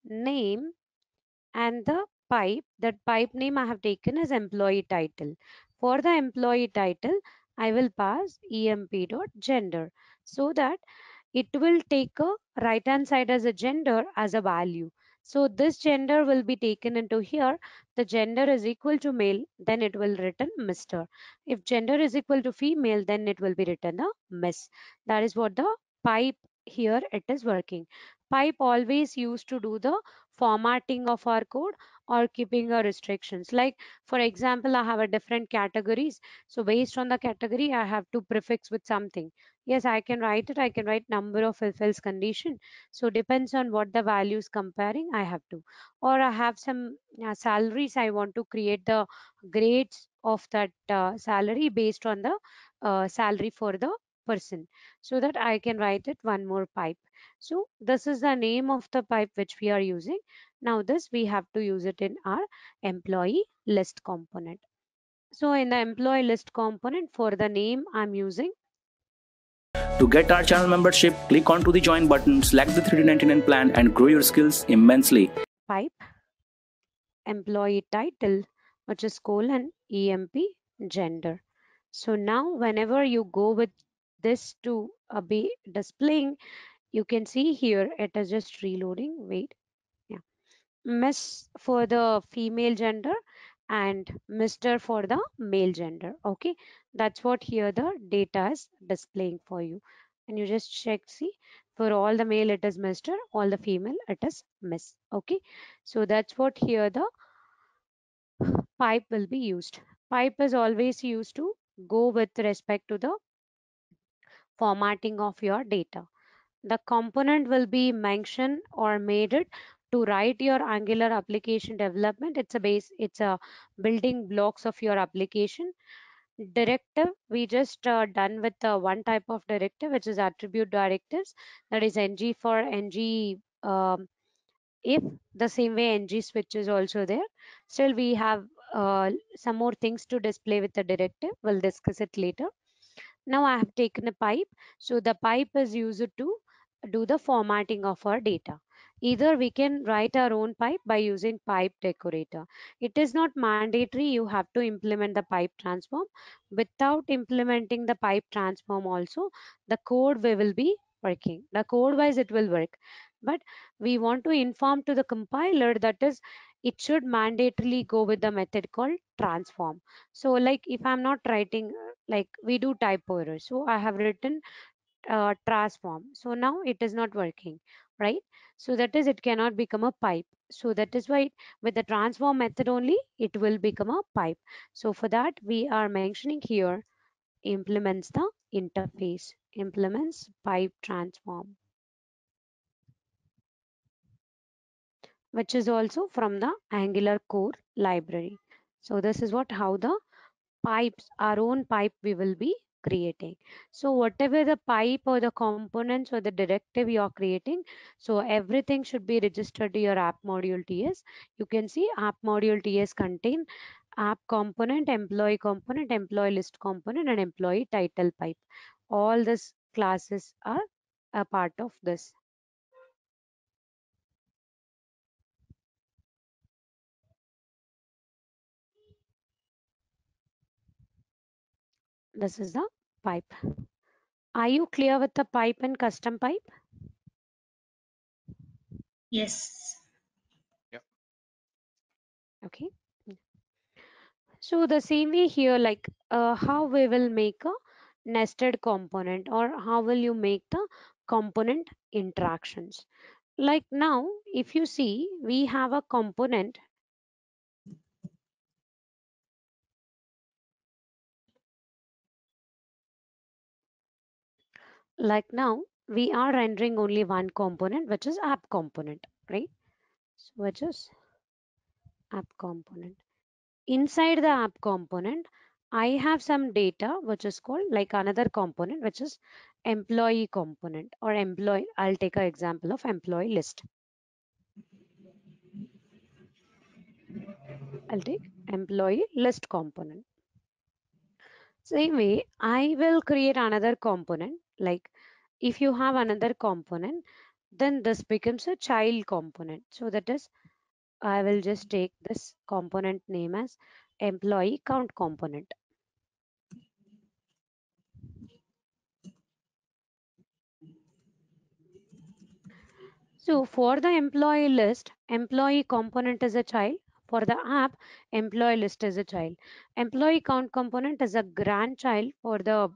name and the pipe, that pipe name I have taken as employee title. For the employee title I will pass emp dot gender, so that it will take a right hand side as a gender as a value. So this gender will be taken into here. The gender is equal to male, then it will return Mr. If gender is equal to female, then it will be written a Miss. That is what the pipe here it is working. pipe always used to do the formatting of our code or keeping our restrictions. Like for example, I have a different categories. So based on the category, I have to prefix with something. Yes, I can write it. I can write number of if else condition. So depends on what the values comparing I have to. Or I have some salaries. I want to create the grades of that salary based on the salary for the person, so that I can write it one more pipe. So this is the name of the pipe which we are using. Now this we have to use it in our employee list component. So in the employee list component, for the name I'm using. To get our channel membership, click onto the join button, select the 3D99 plan and grow your skills immensely. Pipe employee title, which is colon EMP gender. So now whenever you go with this to be displaying, you can see here it is just reloading. Wait, yeah, Miss for the female gender and Mr. for the male gender. Okay, that's what here the data is displaying for you. And you just check, see, for all the male it is Mr., all the female it is Miss. Okay, so that's what here the pipe will be used. Pipe is always used to go with respect to the formatting of your data. The component will be mentioned or made it to write your Angular application development. It's a base, it's a building blocks of your application. Directive, we just done with one type of directive, which is attribute directives. That is ng for ng. If the same way ng switch is also there, still we have some more things to display with the directive. We'll discuss it later. Now I have taken a pipe. So the pipe is used to do the formatting of our data. Either we can write our own pipe by using pipe decorator. It is not mandatory you have to implement the pipe transform. Without implementing the pipe transform also, the code we will be working. The code wise it will work. But we want to inform to the compiler that is it should mandatorily go with the method called transform. So like if I'm not writing, like we do typo error, so I have written transform, so now it is not working, right? So that is it cannot become a pipe. So that is why with the transform method only it will become a pipe. So for that we are mentioning here implements the interface, implements pipe transform, which is also from the Angular core library. So this is what how the pipes, our own pipe we will be creating. So whatever the pipe or the components or the directive you are creating, so everything should be registered to your app module TS. You can see app module TS contain app component, employee list component, and employee title pipe. All these classes are a part of this. This is the pipe. Are you clear with the pipe and custom pipe? Yes. Okay. So the same way here, like how we will make a nested component, or how will you make the component interactions. Like now, if you see, we have a component. Like now, we are rendering only one component, which is app component, right? So which is app component. Inside the app component, I have some data which is called like another component, which is employee component or employee. I'll take an example of employee list. I'll take employee list component. Same way, I will create another component. Like if you have another component, then this becomes a child component. So that is, I will just take this component name as employee count component. So for the employee list, employee component is a child. For the app, employee list is a child. Employee count component is a grandchild for the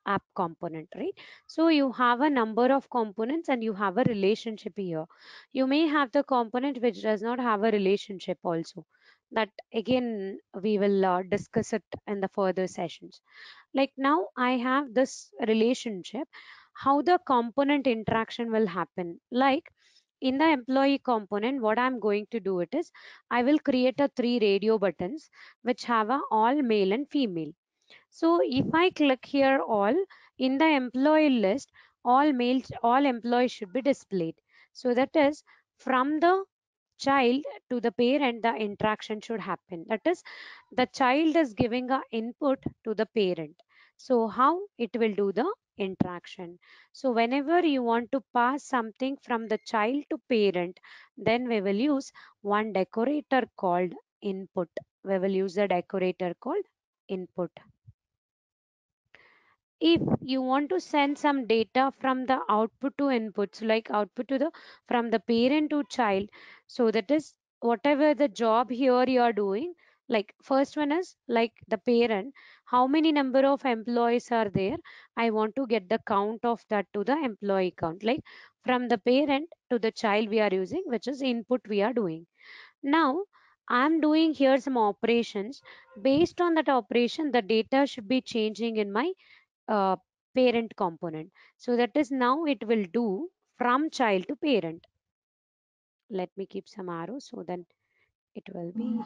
app component, right? So you have a number of components and you have a relationship here. You may have the component which does not have a relationship also. That again we will discuss it in the further sessions. Like now I have this relationship, how the component interaction will happen. Like in the employee component, what I'm going to do it is I will create a 3 radio buttons which have a all male and female. So if I click here all, in the employee list, all males, all employees should be displayed. So that is from the child to the parent, the interaction should happen. That is, the child is giving a input to the parent. So how it will do the interaction. So whenever you want to pass something from the child to parent, then we will use one decorator called input. We will use the decorator called input. If you want to send some data from the output to inputs, like output to the from the parent to child, so that is whatever the job here you are doing, like first one is like the parent, how many number of employees are there, I want to get the count of that to the employee count. Like from the parent to the child we are using, which is input we are doing. Now I'm doing here some operations. Based on that operation, the data should be changing in my uh, parent component. So that is now it will do from child to parent. Let me keep some arrows so then it will be.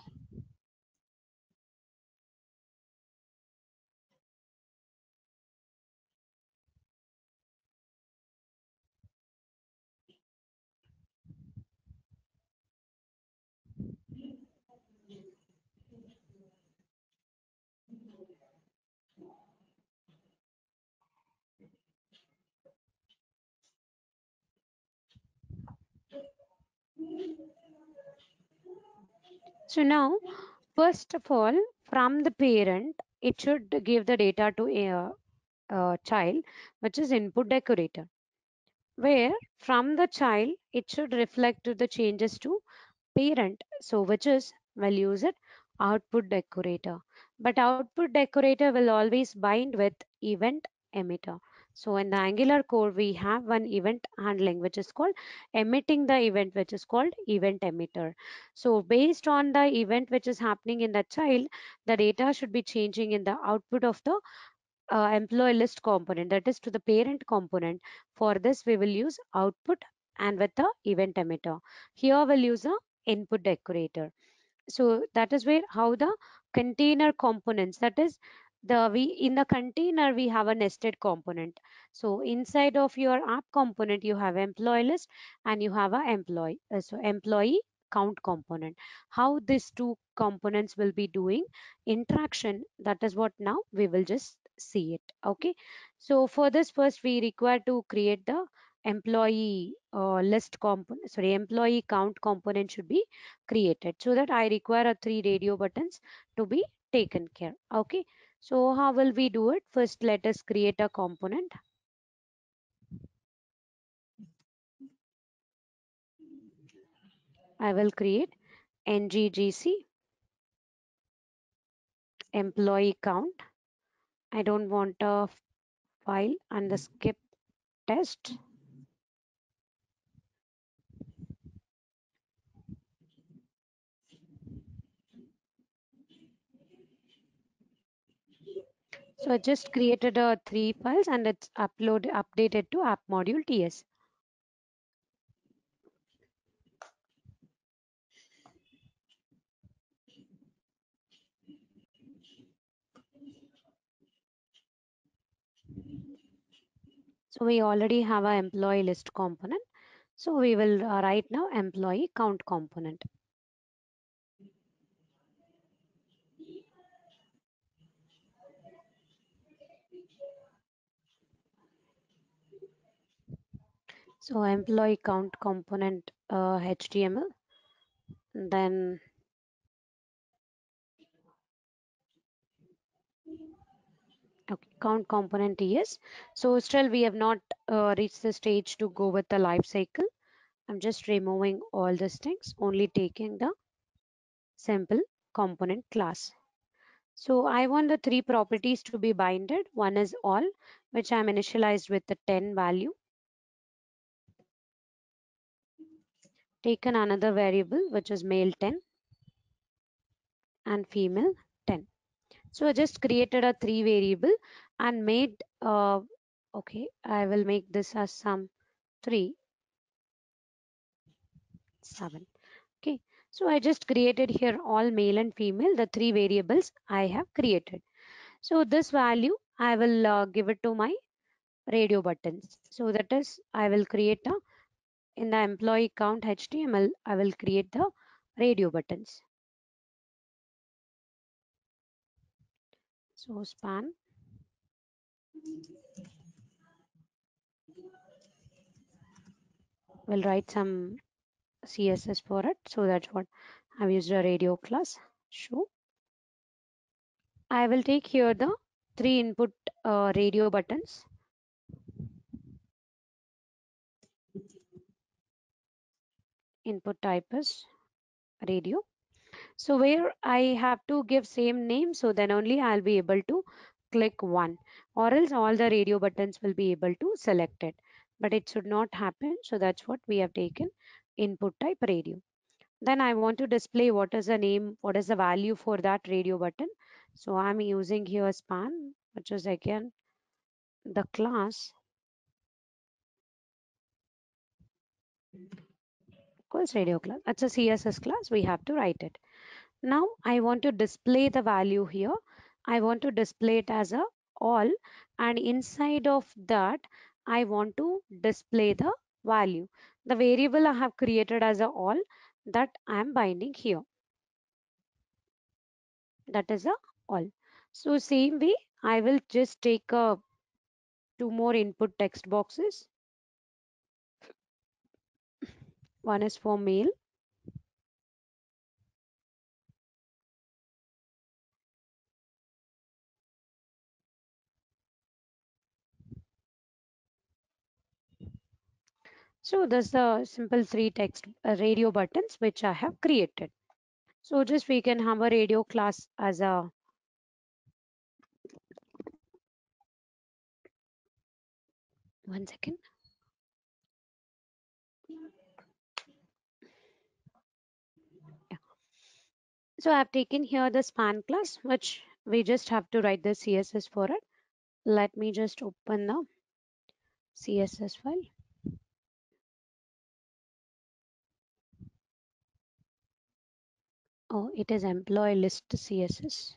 So now, first of all, from the parent, it should give the data to a child, which is input decorator. Where from the child, it should reflect to the changes to parent. So which is, we'll use it output decorator. But output decorator will always bind with event emitter. So in the Angular core, we have one event handling, which is called emitting the event, which is called event emitter. So based on the event which is happening in the child, the data should be changing in the output of the employee list component, that is to the parent component. For this, we will use output and with the event emitter. Here we'll use a input decorator. So that is where how the container components, that is the we in the container we have a nested component. So inside of your app component you have employee list and you have a employee count component. How these two components will be doing interaction, that is what now we will just see it. Okay, so for this first we require to create the employee list component, sorry, employee count component should be created. So that I require a 3 radio buttons to be taken care. Okay, so how will we do it? First let us create a component. I will create ngGC employee count. I don't want a file and the skip test. So I just created a 3 files and it's updated to app module TS. So we already have an employee list component. So we will write now employee count component. So employee count component HTML, then okay, count component yes. So still we have not reached the stage to go with the life cycle. I'm just removing all these things, only taking the simple component class. So I want the three properties to be binded. One is all, which I'm initialized with the 10 value. Taken another variable, which is male 10 and female 10. So I just created a 3 variable and made, okay, I will make this as some 3, 7. Okay, so I just created here all male and female, the 3 variables I have created. So this value I will give it to my radio buttons. So that is, I will create a, in the employee count HTML, I will create the radio buttons. So span, we'll write some CSS for it. So that's what I've used a radio class. Show. I will take here the 3 input radio buttons. Input type is radio. So where I have to give same name, so then only I'll be able to click one, or else all the radio buttons will be able to select it. But it should not happen. So that's what we have taken, input type radio. Then I want to display what is the name, what is the value for that radio button. So I'm using here span, which is again the class equals radio class. That's a CSS class. We have to write it. Now I want to display the value here. I want to display it as a all, and inside of that I want to display the value. The variable I have created as a all, that I am binding here. That is a all. So same way I will just take 2 more input text boxes. One is for male. So that's the simple 3 text radio buttons which I have created. So just we can have a radio class as a, one second. Yeah. So I've taken here the span class, which we just have to write the CSS for it. Let me just open the CSS file. Oh, it is employee list CSS.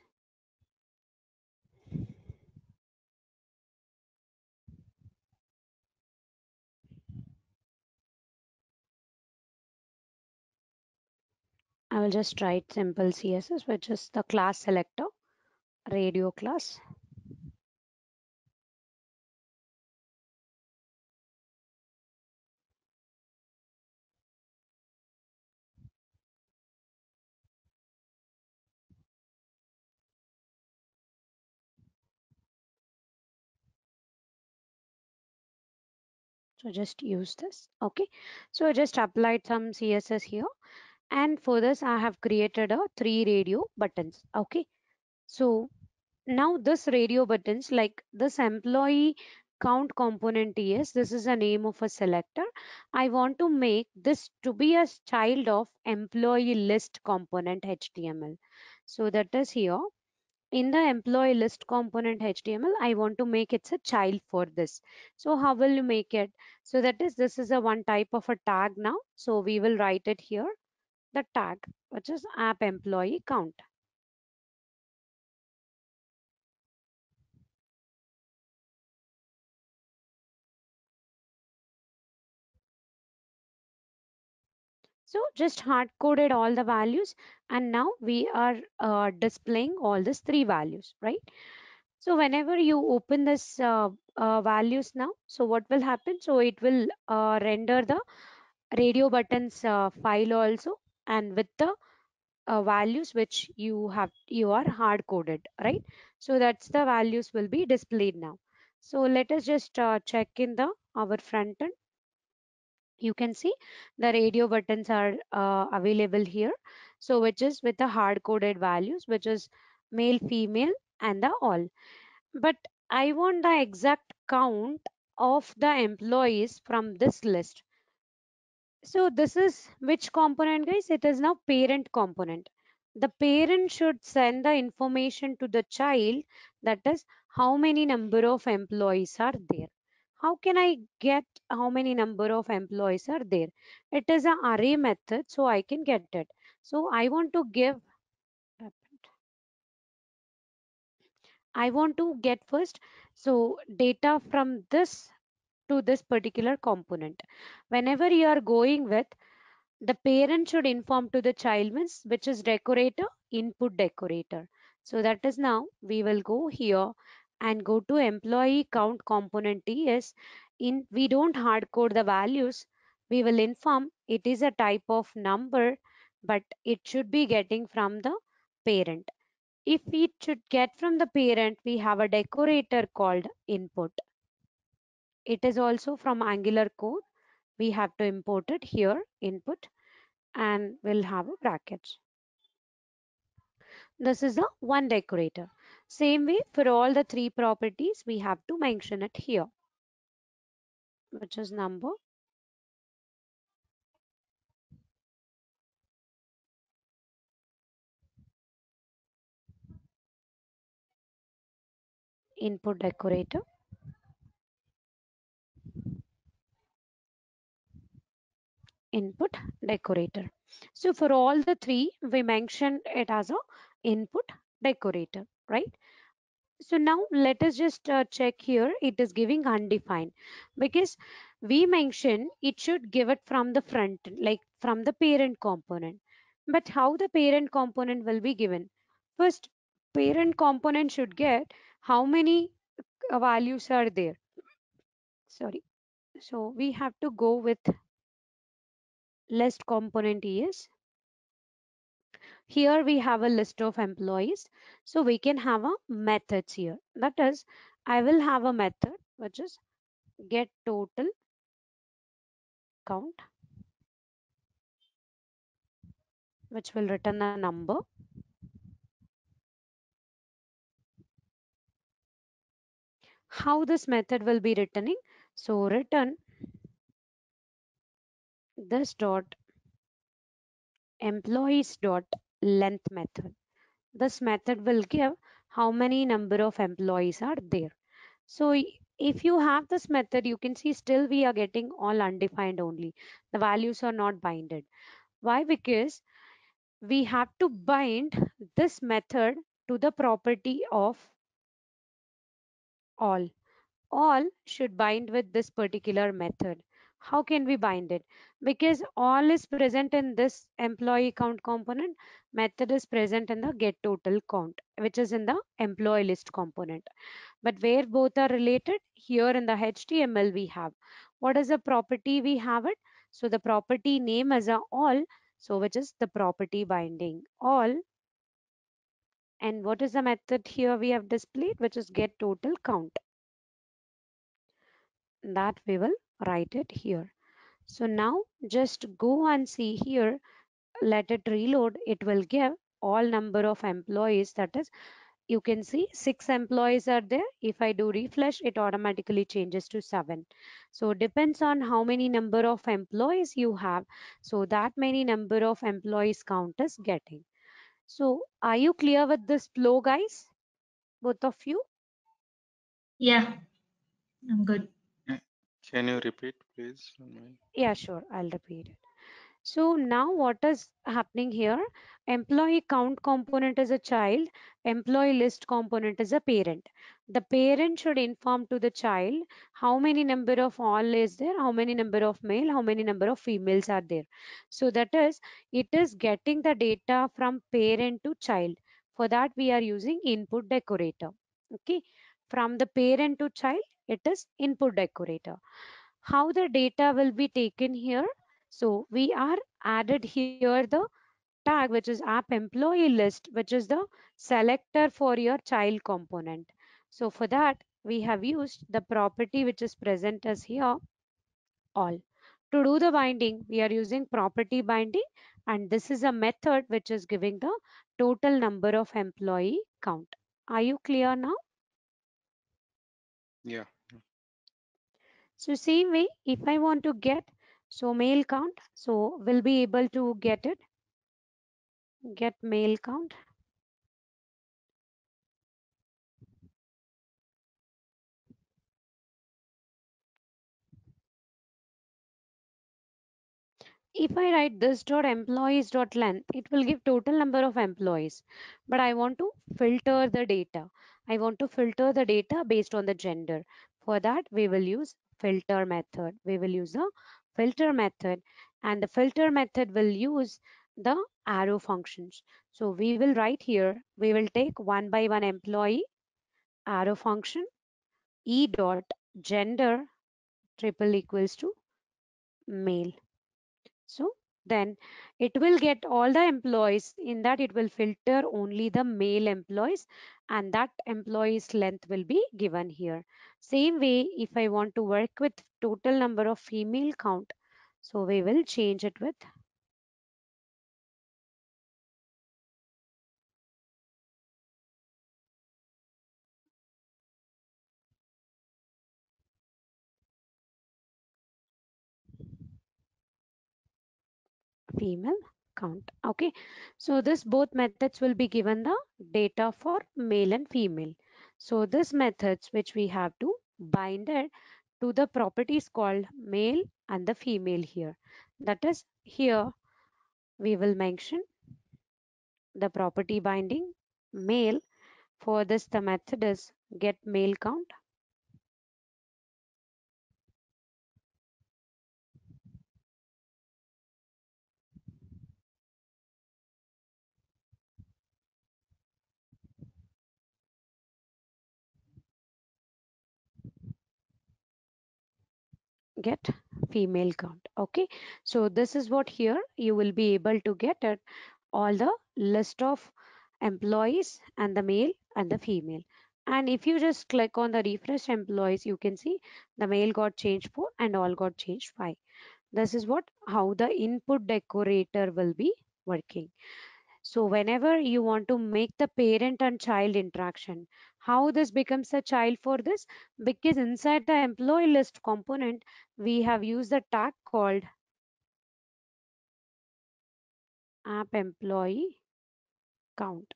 I will just write simple CSS, which is the class selector, radio class. So just use this. Okay. So I just applied some CSS here. And for this, I have created a 3 radio buttons. Okay. So now this radio buttons, like this employee count component is, this is a name of a selector. I want to make this to be a child of employee list component HTML. So that is here. In the employee list component HTML, I want to make it's a child for this. So how will you make it? So that is, this is a one type of a tag now. So we will write it here, the tag, which is app employee count. So just hard coded all the values, and now we are displaying all these 3 values, right? So whenever you open this values now, so what will happen? So it will render the radio buttons file also, and with the values which you are hard coded, right? So that's the values will be displayed now. So let us just check in the our front end. You can see the radio buttons are available here. So which is with the hard coded values, which is male, female, and the all. But I want the exact count of the employees from this list. So this is which component, guys? It is now parent component. The parent should send the information to the child, that is how many number of employees are there. How can I get how many number of employees are there? It is an array method, so I can get it. So I want to give, I want to get first, so data from this to this particular component. Whenever you are going with, the parent should inform to the child means which is decorator, input decorator. So that is, now we will go here and go to employee count component is in, we don't hard code the values. We will inform it is a type of number, but it should be getting from the parent. If it should get from the parent, we have a decorator called input. It is also from Angular code. We have to import it here, input, and we'll have a bracket. This is the one decorator. Same way for all the three properties, we have to mention it here, which is number, input decorator, input decorator. So for all the three, we mentioned it as a input decorator, right? So now let us just check here. It is giving undefined because we mentioned it should give it from the front, like from the parent component. But how the parent component will be given? First, parent component should get how many values are there. Sorry. So we have to go with list component is. Here we have a list of employees. So we can have a methods here. That is, I will have a method which is get total count, which will return a number. How this method will be returning? So return this dot employees dot length method. This method will give how many number of employees are there. So if you have this method, you can see still we are getting all undefined only. The values are not binded. Why? Because we have to bind this method to the property of all. All should bind with this particular method. How can we bind it? Because all is present in this employee count component, method is present in the get total count, which is in the employee list component. But where both are related, here in the HTML we have. What is the property we have it? So the property name is a all, so which is the property binding all. And what is the method here we have displayed, which is get total count. That we will write it here. So now just go and see here, let it reload. It will give all number of employees, that is, you can see 6 employees are there. If I do refresh, it automatically changes to 7. So depends on how many number of employees you have, so that many number of employees count is getting. So are you clear with this flow, guys, both of you? Yeah, I'm good. Can you repeat, please? Yeah, sure, I'll repeat it. So now what is happening here? Employee count component is a child, employee list component is a parent. The parent should inform to the child how many number of all is there, how many number of male, how many number of females are there. So that is, it is getting the data from parent to child. For that we are using input decorator. Okay, from the parent to child, it is input decorator. How the data will be taken here? So we are added here the tag, which is app employee list, which is the selector for your child component. So for that, we have used the property which is present as here, all. To do the binding, we are using property binding, and this is a method which is giving the total number of employee count. Are you clear now? Yeah. So same way, if I want to get, so male count, so we'll be able to get it, get male count. If I write this dot employees dot length, it will give total number of employees. But I want to filter the data. I want to filter the data based on the gender. For that, we will use filter method. We will use a filter method, and the filter method will use the arrow functions. So we will write here, we will take one by one employee arrow function e dot gender triple equals to male. So then it will get all the employees. In that it will filter only the male employees, and that employees length will be given here. Same way, if I want to work with total number of female count, so we will change it with female count. Okay, so this both methods will be given the data for male and female. So this methods which we have to bind it to the properties called male and the female here. That is, here we will mention the property binding male. For this the method is get male count, get female count. Okay, so this is what here you will be able to get it, all the list of employees and the male and the female. And if you just click on the refresh employees, you can see the male got changed 4 and all got changed 5. This is what how the input decorator will be working. So whenever you want to make the parent and child interaction, how this becomes a child for this? Because inside the employee list component, we have used the tag called app employee count.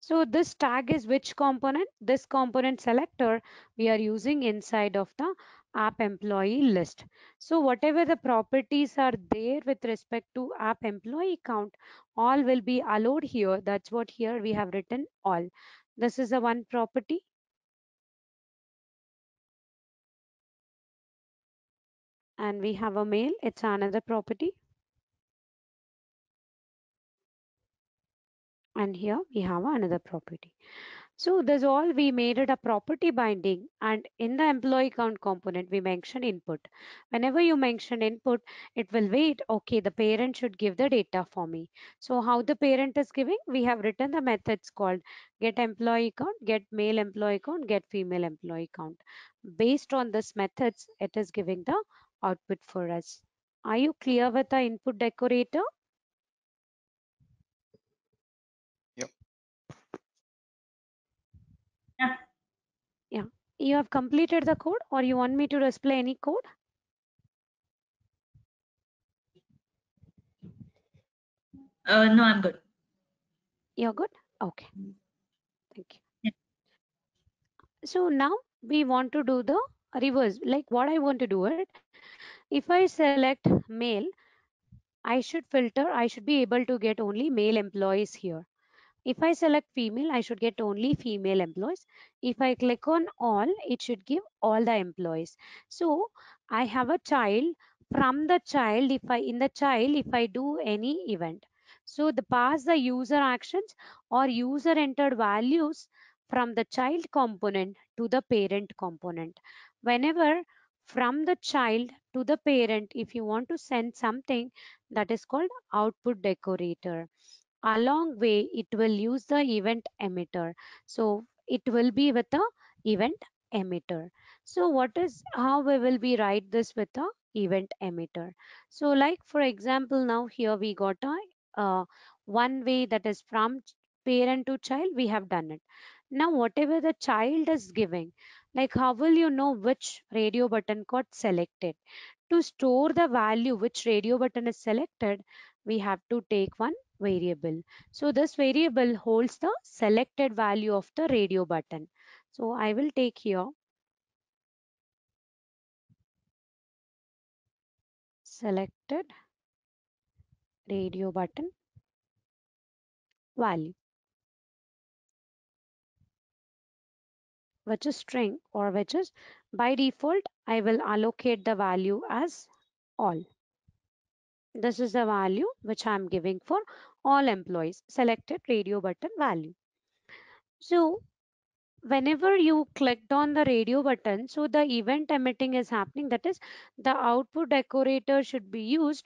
So this tag is which component? This component selector we are using inside of the app employee list. So whatever the properties are there with respect to app employee count, all will be allowed here. That's what here we have written all. This is a one property. And we have a male, it's another property. And here we have another property. So this all we made it a property binding, and in the employee count component we mention input. Whenever you mention input, it will wait, okay, the parent should give the data for me. So how the parent is giving, we have written the methods called get employee count, get male employee count, get female employee count. Based on this methods, it is giving the output for us. Are you clear with the input decorator? Yep. Yeah. Yeah. You have completed the code, or you want me to display any code? No, I'm good. You're good? Okay. Thank you. Yeah. So now we want to do the reverse. Like what I want to do it, if I select male, I should filter, I should be able to get only male employees here. If I select female, I should get only female employees. If I click on all, it should give all the employees. So I have a child. From the child, if I do any event, so the pass the user actions or user entered values from the child component to the parent component. Whenever from the child to the parent, if you want to send something, that is called output decorator. Along way it will use the event emitter, so it will be with the event emitter. So what is how we will be write this with the event emitter? So like for example, now here we got a one way, that is from parent to child, we have done it. Now whatever the child is giving, like how will you know which radio button got selected? To store the value which radio button is selected, we have to take one variable. So this variable holds the selected value of the radio button. So I will take here selected radio button value, which is string, or which is by default I will allocate the value as all. This is the value which I am giving for all employees, selected radio button value. So whenever you clicked on the radio button, so the event emitting is happening, that is the output decorator should be used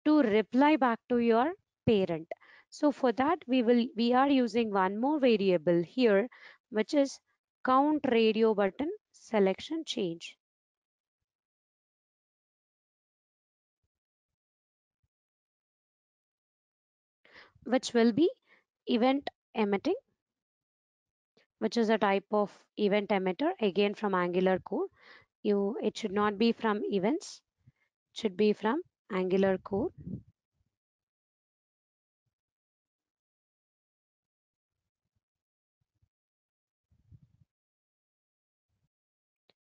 to reply back to your parent. So for that we are using one more variable here, which is count radio button selection change, which will be event emitting, which is a type of event emitter, again from Angular core. It should not be from events, it should be from Angular core.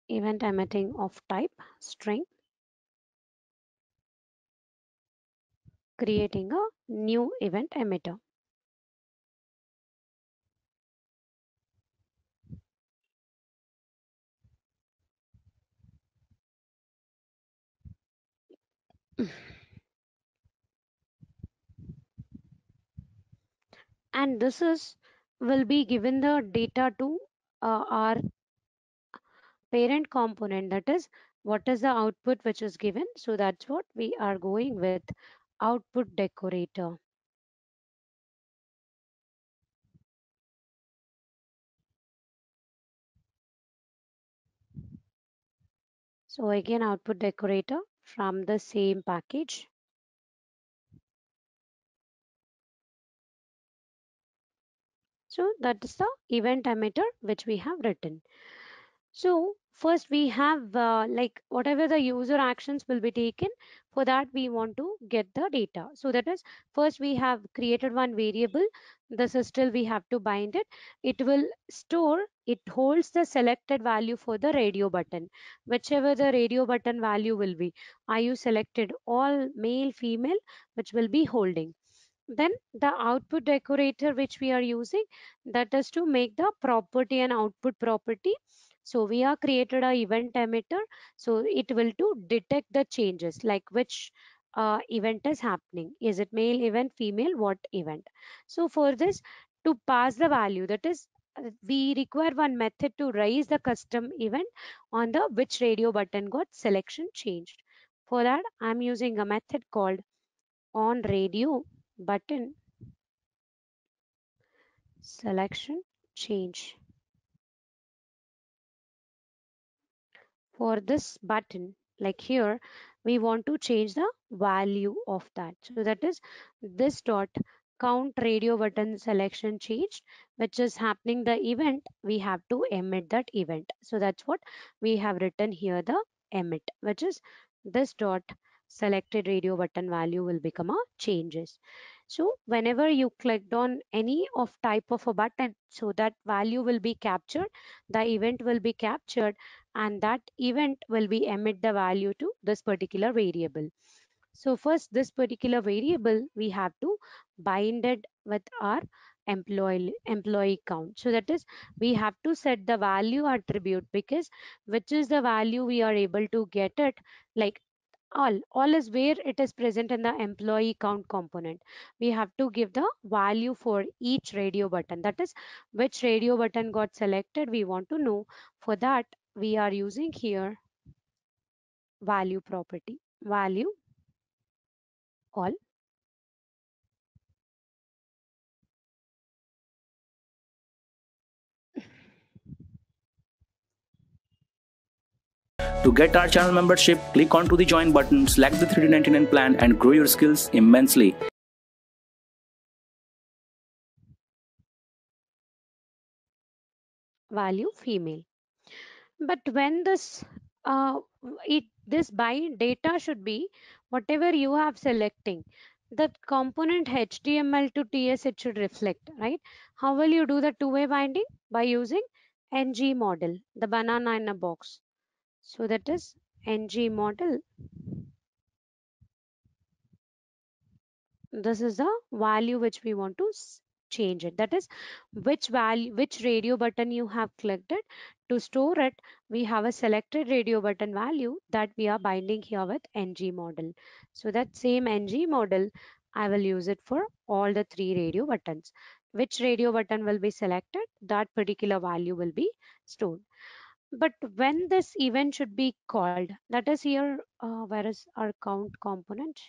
Event emitting of type string, creating a new event emitter. And this is will be given the data to our parent component, that is what is the output which is given. So that's what we are going with, output decorator. So again output decorator from the same package. So that is the event emitter which we have written. So first we have like whatever the user actions will be taken, for that we want to get the data. So that is, first we have created one variable. This is still we have to bind it. It will store, it holds the selected value for the radio button, whichever the radio button value will be. Are you selected all male, female, which will be holding. Then the output decorator which we are using, that is to make the property and output property. So we are created a event emitter, so it will to detect the changes, like which event is happening, is it male event, female, what event. So for this, to pass the value, that is we require one method to raise the custom event on the which radio button got selection changed. For that I'm using a method called on radio button selection change. For this button, like here, we want to change the value of that. So that is this dot count radio button selection changed, which is happening the event, we have to emit that event. So that's what we have written here, the emit, which is this dot selected radio button value will become a changes. So whenever you clicked on any of type of a button, so that value will be captured, the event will be captured, and that event will be emit the value to this particular variable. So first this particular variable we have to bind it with our employee count. So that is we have to set the value attribute, because which is the value we are able to get it, like all is where it is present in the employee count component. We have to give the value for each radio button, that is which radio button got selected we want to know. For that we are using here value property, value all. To get our channel membership, click onto the join button, select the 3D99 plan, and grow your skills immensely. value female. But when this this bind data should be whatever you have selecting, that component HTML to TS it should reflect, right? How will you do the two-way binding? By using NG model, the banana in a box. So that is NG model. This is the value which we want to change it. That is which value, which radio button you have clicked it. To store it, we have a selected radio button value that we are binding here with NG model. So that same NG model, I will use it for all the three radio buttons. Which radio button will be selected, that particular value will be stored. But when this event should be called, that is here, where is our count component?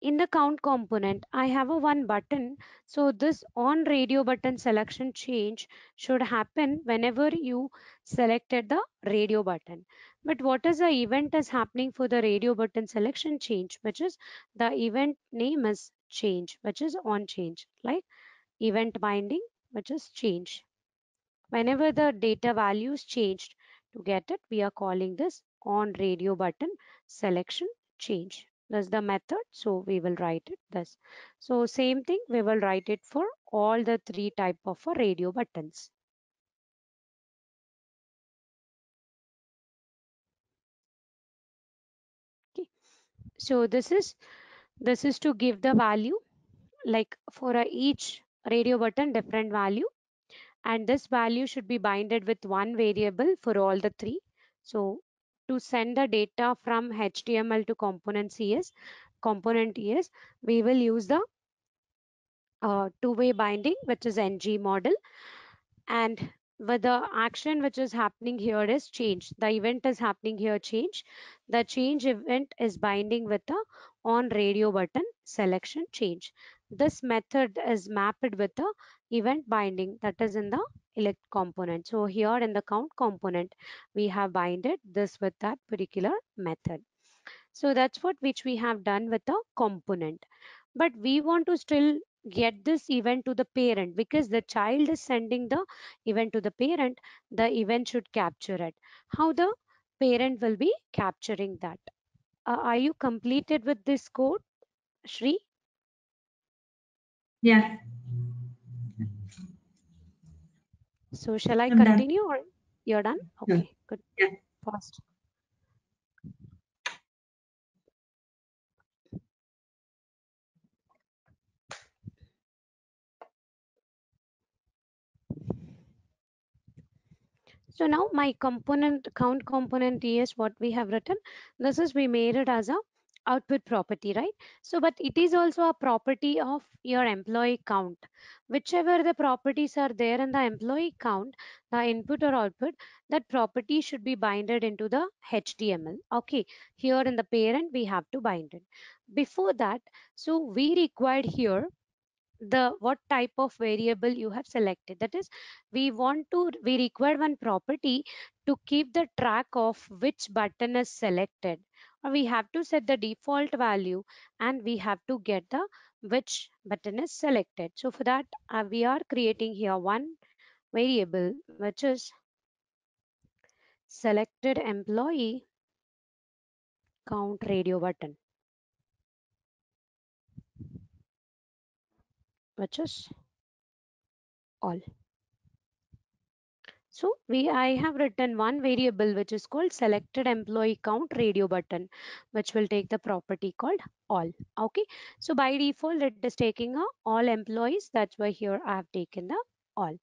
In the count component, I have a one button. So this on radio button selection change should happen whenever you selected the radio button. But what is the event is happening for the radio button selection change, which is the event name is change, which is on change, like event binding, which is change. Whenever the data values changed, to get it, we are calling this on radio button selection change. That's the method. So we will write it this. So same thing, we will write it for all the three type of radio buttons. Okay. So this is to give the value, like for each radio button different value, and this value should be binded with one variable for all the three. So to send the data from HTML to component CS, we will use the two-way binding, which is NG model. And with the action which is happening here is change. The event is happening here change. The change event is binding with the on radio button selection change. This method is mapped with the event binding that is in the elect component. So here in the count component, we have binded this with that particular method. So that's what which we have done with the component. But we want to still get this event to the parent, because the child is sending the event to the parent. The event should capture it. How the parent will be capturing that? Are you completed with this code, Shri? Yeah, So shall I I'm done. continue or you're done? No. Okay, good. Yeah. Fast. So now my component count component is what we have written. This is we made it as a output property, right? So but it is also a property of your employee count. Whichever the properties are there in the employee count, the input or output, that property should be binded into the HTML. Okay, here in the parent we have to bind it. Before that, so we required here the what type of variable you have selected. That is, we require one property to keep the track of which button is selected, or we have to set the default value, and we have to get the which button is selected. So for that, we are creating here one variable which is selected employee count radio button, which is all. So I have written one variable which is called selected employee count radio button, which will take the property called all. Okay. So by default, it is taking all employees. That's why here I have taken the all.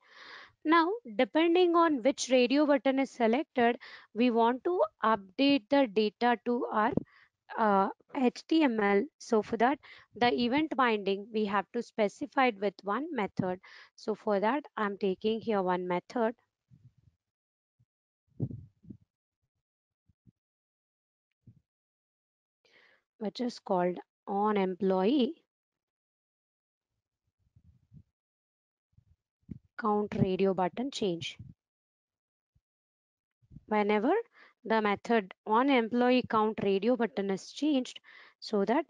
Now, depending on which radio button is selected, we want to update the data to our HTML. So for that, the event binding, we have to specify it with one method. So for that, I'm taking here one method which is called on employee count radio button change. Whenever the method on employee count radio button is changed, so that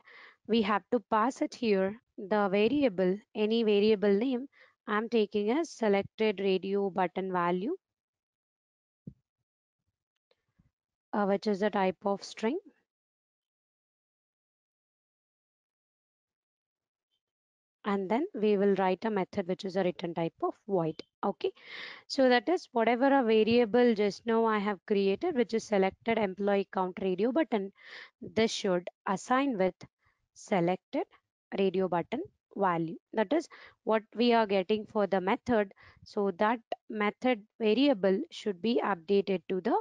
we have to pass it here, the variable, any variable name. I'm taking as selected radio button value, which is a type of string. And then we will write a method which is a return type of void. Okay, so that is whatever a variable just now I have created, which is selected employee count radio button, this should assign with selected radio button value. That is what we are getting for the method. So that method variable should be updated to the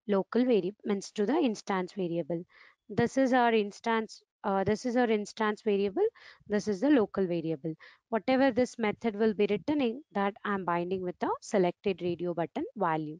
local variable, means to the instance variable. This is our instance, this is our instance variable, this is the local variable. Whatever this method will be returning, that I'm binding with the selected radio button value.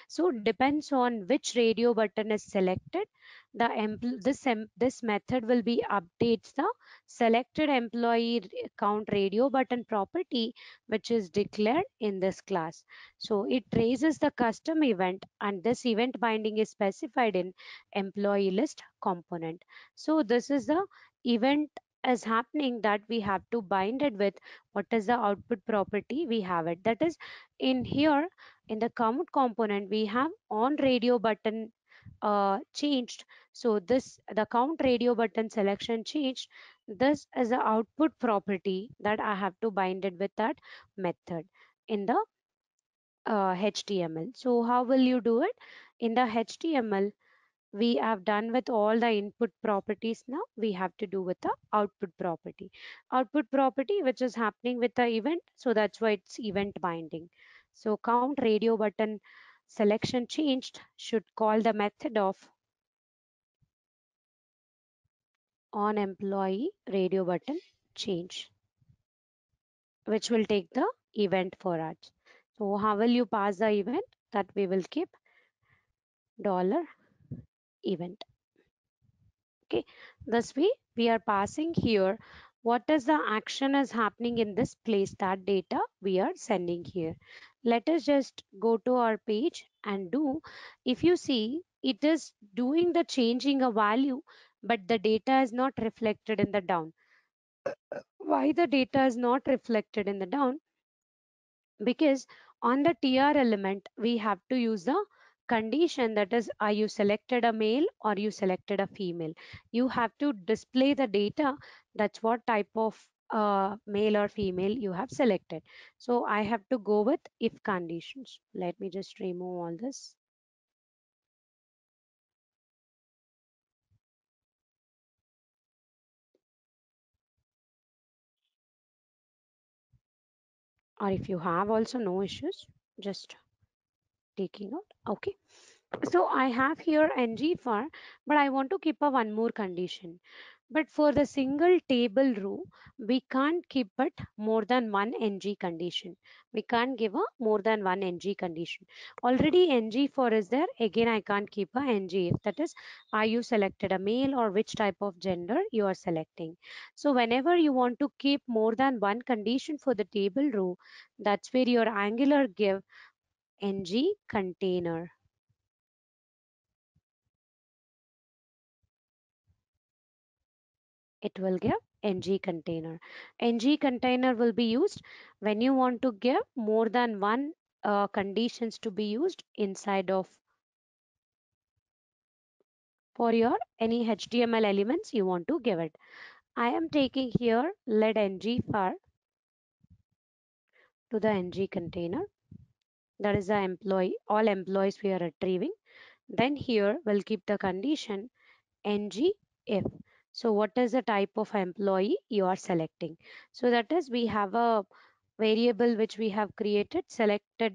So depends on which radio button is selected, this method will be updates the selected employee count radio button property, which is declared in this class. So it raises the custom event, and this event binding is specified in employee list component. So this is the event is happening that we have to bind it with what is the output property we have it. That is in here in the count component we have on radio button changed. So this the count radio button selection changed. This is the output property that I have to bind it with that method in the HTML. So how will you do it? In the HTML, we have done with all the input properties. Now we have to do with the output property. Output property which is happening with the event. So that's why it's event binding. So count radio button selection changed should call the method of on employee radio button change, which will take the event for us. So how will you pass the event? That we will keep dollar event. Okay, this way we are passing here what is the action is happening in this place, that data we are sending here. Let us just go to our page and do. If you see, it is doing the changing a value, but the data is not reflected in the down. Why the data is not reflected in the down? Because on the TR element we have to use the condition, that is, are you selected a male or you selected a female. You have to display the data, that's what type of male or female you have selected. So I have to go with if conditions. Let me just remove all this. Or if you have also no issues, just taking out. Okay, so I have here ng for, but I want to keep a one more condition. But for the single table row, we can't keep it more than one ng condition. We can't give a more than one ng condition. Already ng for is there. Again, I can't keep a ng if, that is, are you selected a male or which type of gender you are selecting. So whenever you want to keep more than one condition for the table row, that's where your Angular give ng container. It will give ng container. Ng container will be used when you want to give more than one conditions to be used inside of for your any HTML elements you want to give it. I am taking here let ng far to the ng container. That is the employee, all employees we are retrieving. Then here we'll keep the condition ng if. So what is the type of employee you are selecting? So that is, we have a variable which we have created, selected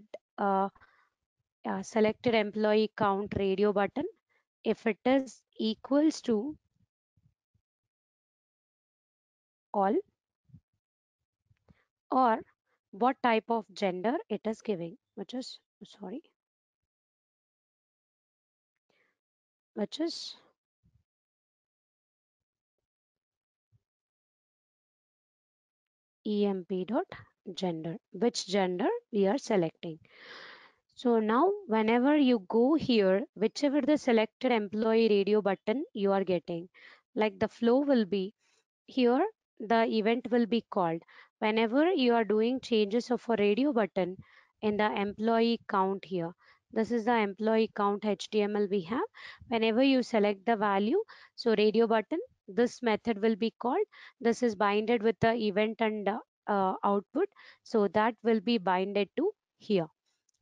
selected employee count radio button. If it is equals to all, or what type of gender it is giving, which is sorry, which is emp dot gender, which gender we are selecting. So now whenever you go here, whichever the selected employee radio button you are getting, like the flow will be here the event will be called whenever you are doing changes of a radio button in the employee count here. This is the employee count HTML we have. Whenever you select the value, so radio button, this method will be called. This is binded with the event and output. So that will be binded to here,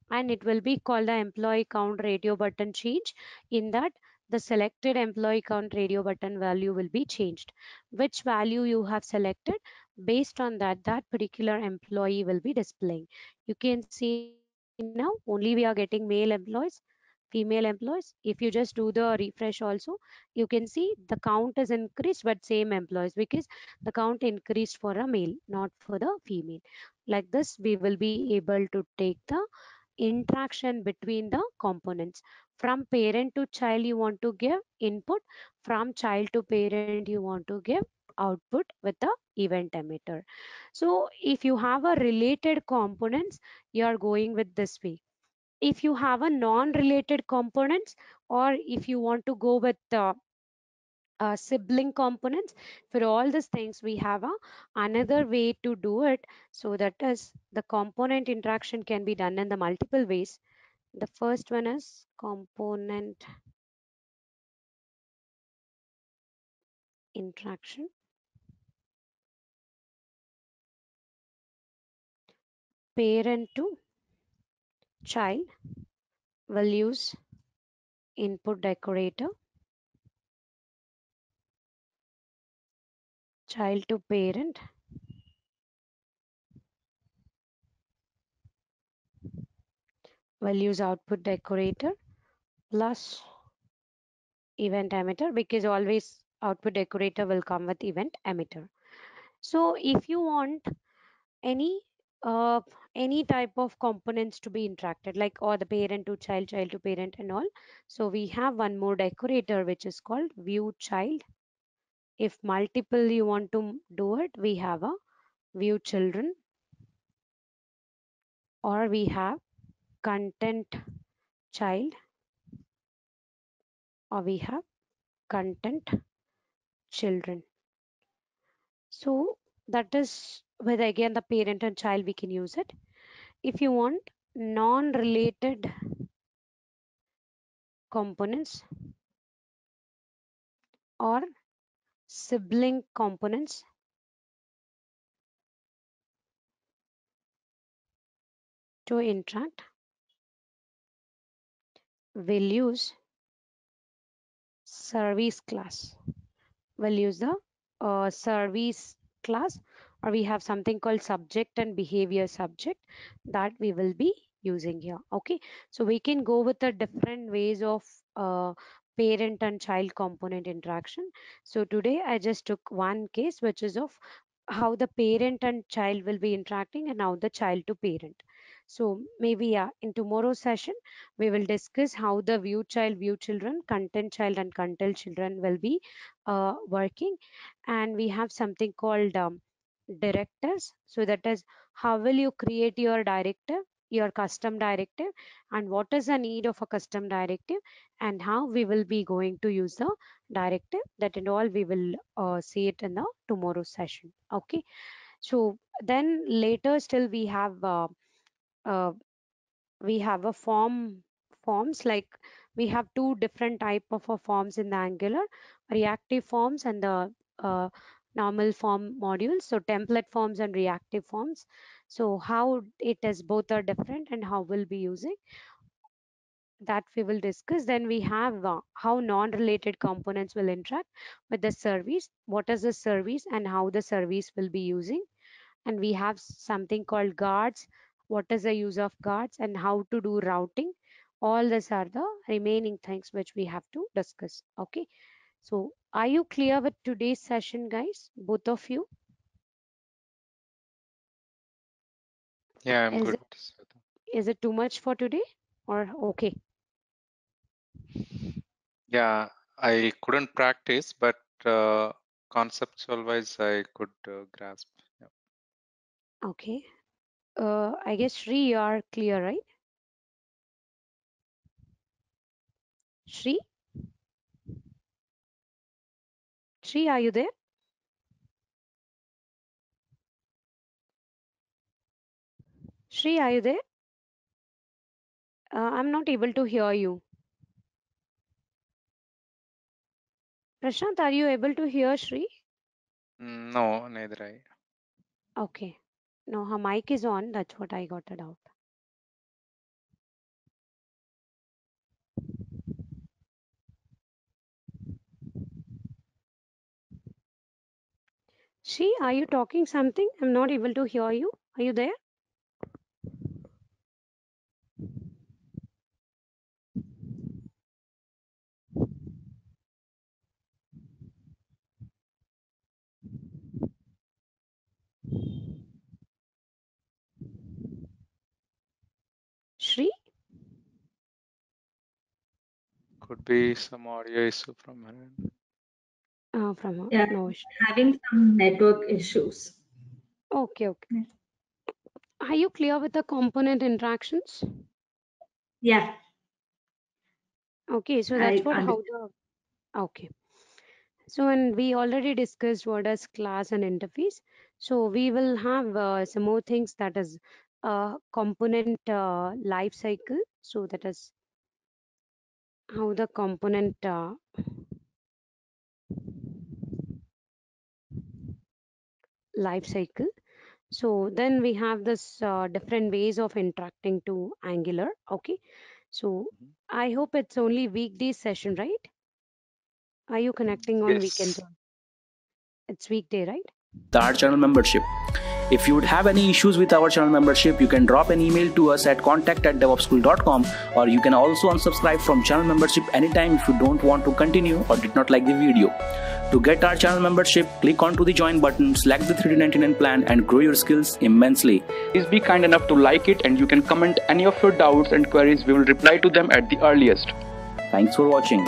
and it will be called the employee count radio button change. In that, the selected employee count radio button value will be changed. Which value you have selected, based on that, that particular employee will be displaying. You can see now only we are getting male employees, female employees. If you just do the refresh also, you can see the count is increased but same employees, because the count increased for a male, not for the female. Like this, we will be able to take the interaction between the components. From parent to child you want to give input, from child to parent you want to give output with the event emitter. So if you have a related components, you are going with this way. If you have a non-related components, or if you want to go with sibling components, for all these things we have another way to do it. So that is, the component interaction can be done in the multiple ways. The first one is component interaction. Parent to child will use input decorator. Child to parent will use output decorator plus event emitter, because always output decorator will come with event emitter. So if you want any uh, any type of components to be interacted, like or the parent to child, child to parent and all, so we have one more decorator which is called view child. If multiple you want to do it, we have a view children, or we have content child, or we have content children. So that is with again the parent and child we can use it. If you want non-related components or sibling components, to interact, we'll use service class. We'll use the service class, or we have something called subject and behavior subject that we will be using here. Okay, so we can go with the different ways of parent and child component interaction. So today I just took one case, which is of how the parent and child will be interacting and how the child to parent. So maybe in tomorrow's session we will discuss how the view child, view children, content child and content children will be working. And we have something called directives. So that is, how will you create your directive, your custom directive, and what is the need of a custom directive, and how we will be going to use the directive. That and all we will see it in the tomorrow session. Okay, so then later still uh, we have a forms, like we have two different type of forms in the Angular: reactive forms and the normal form modules. So template forms and reactive forms. So how it is, both are different, and how we'll be using that we will discuss. Then we have how non-related components will interact with the service, what is the service and how the service will be using. And we have something called guards, what is the use of guards and how to do routing. All these are the remaining things which we have to discuss. Okay, so are you clear with today's session, guys, both of you? Yeah, I'm is good. it is it too much for today, or okay? Yeah, I couldn't practice, but conceptual wise, I could grasp. Yeah. Okay, I guess Shri, you are clear, right? Shri, are you there? Shri, are you there? I'm not able to hear you. Prashant, are you able to hear Shri? No, neither I. Okay. No, her mic is on. That's what I got it out. Shri, are you talking something? I'm not able to hear you. Are you there? Shri? Could be some audio issue from her end. From her. Yeah, No issue. having some network issues. Okay, okay. Yeah. Are you clear with the component interactions? Yeah, Okay, so I that's what understand. how the okay. So, and we already discussed what is class and interface. So we will have some more things, that is component life cycle. So that is how the component life cycle. So then we have this different ways of interacting to Angular. Okay. So I hope it's only weekday session, right? Are you connecting on weekends? Yes. It's weekday, right? Our channel membership. If you would have any issues with our channel membership, you can drop an email to us at contact@devopsschool.com, or you can also unsubscribe from channel membership anytime if you don't want to continue or did not like the video. To get our channel membership, click onto the join button, select the 3D99 plan and grow your skills immensely. Please be kind enough to like it, and you can comment any of your doubts and queries. We will reply to them at the earliest. Thanks for watching.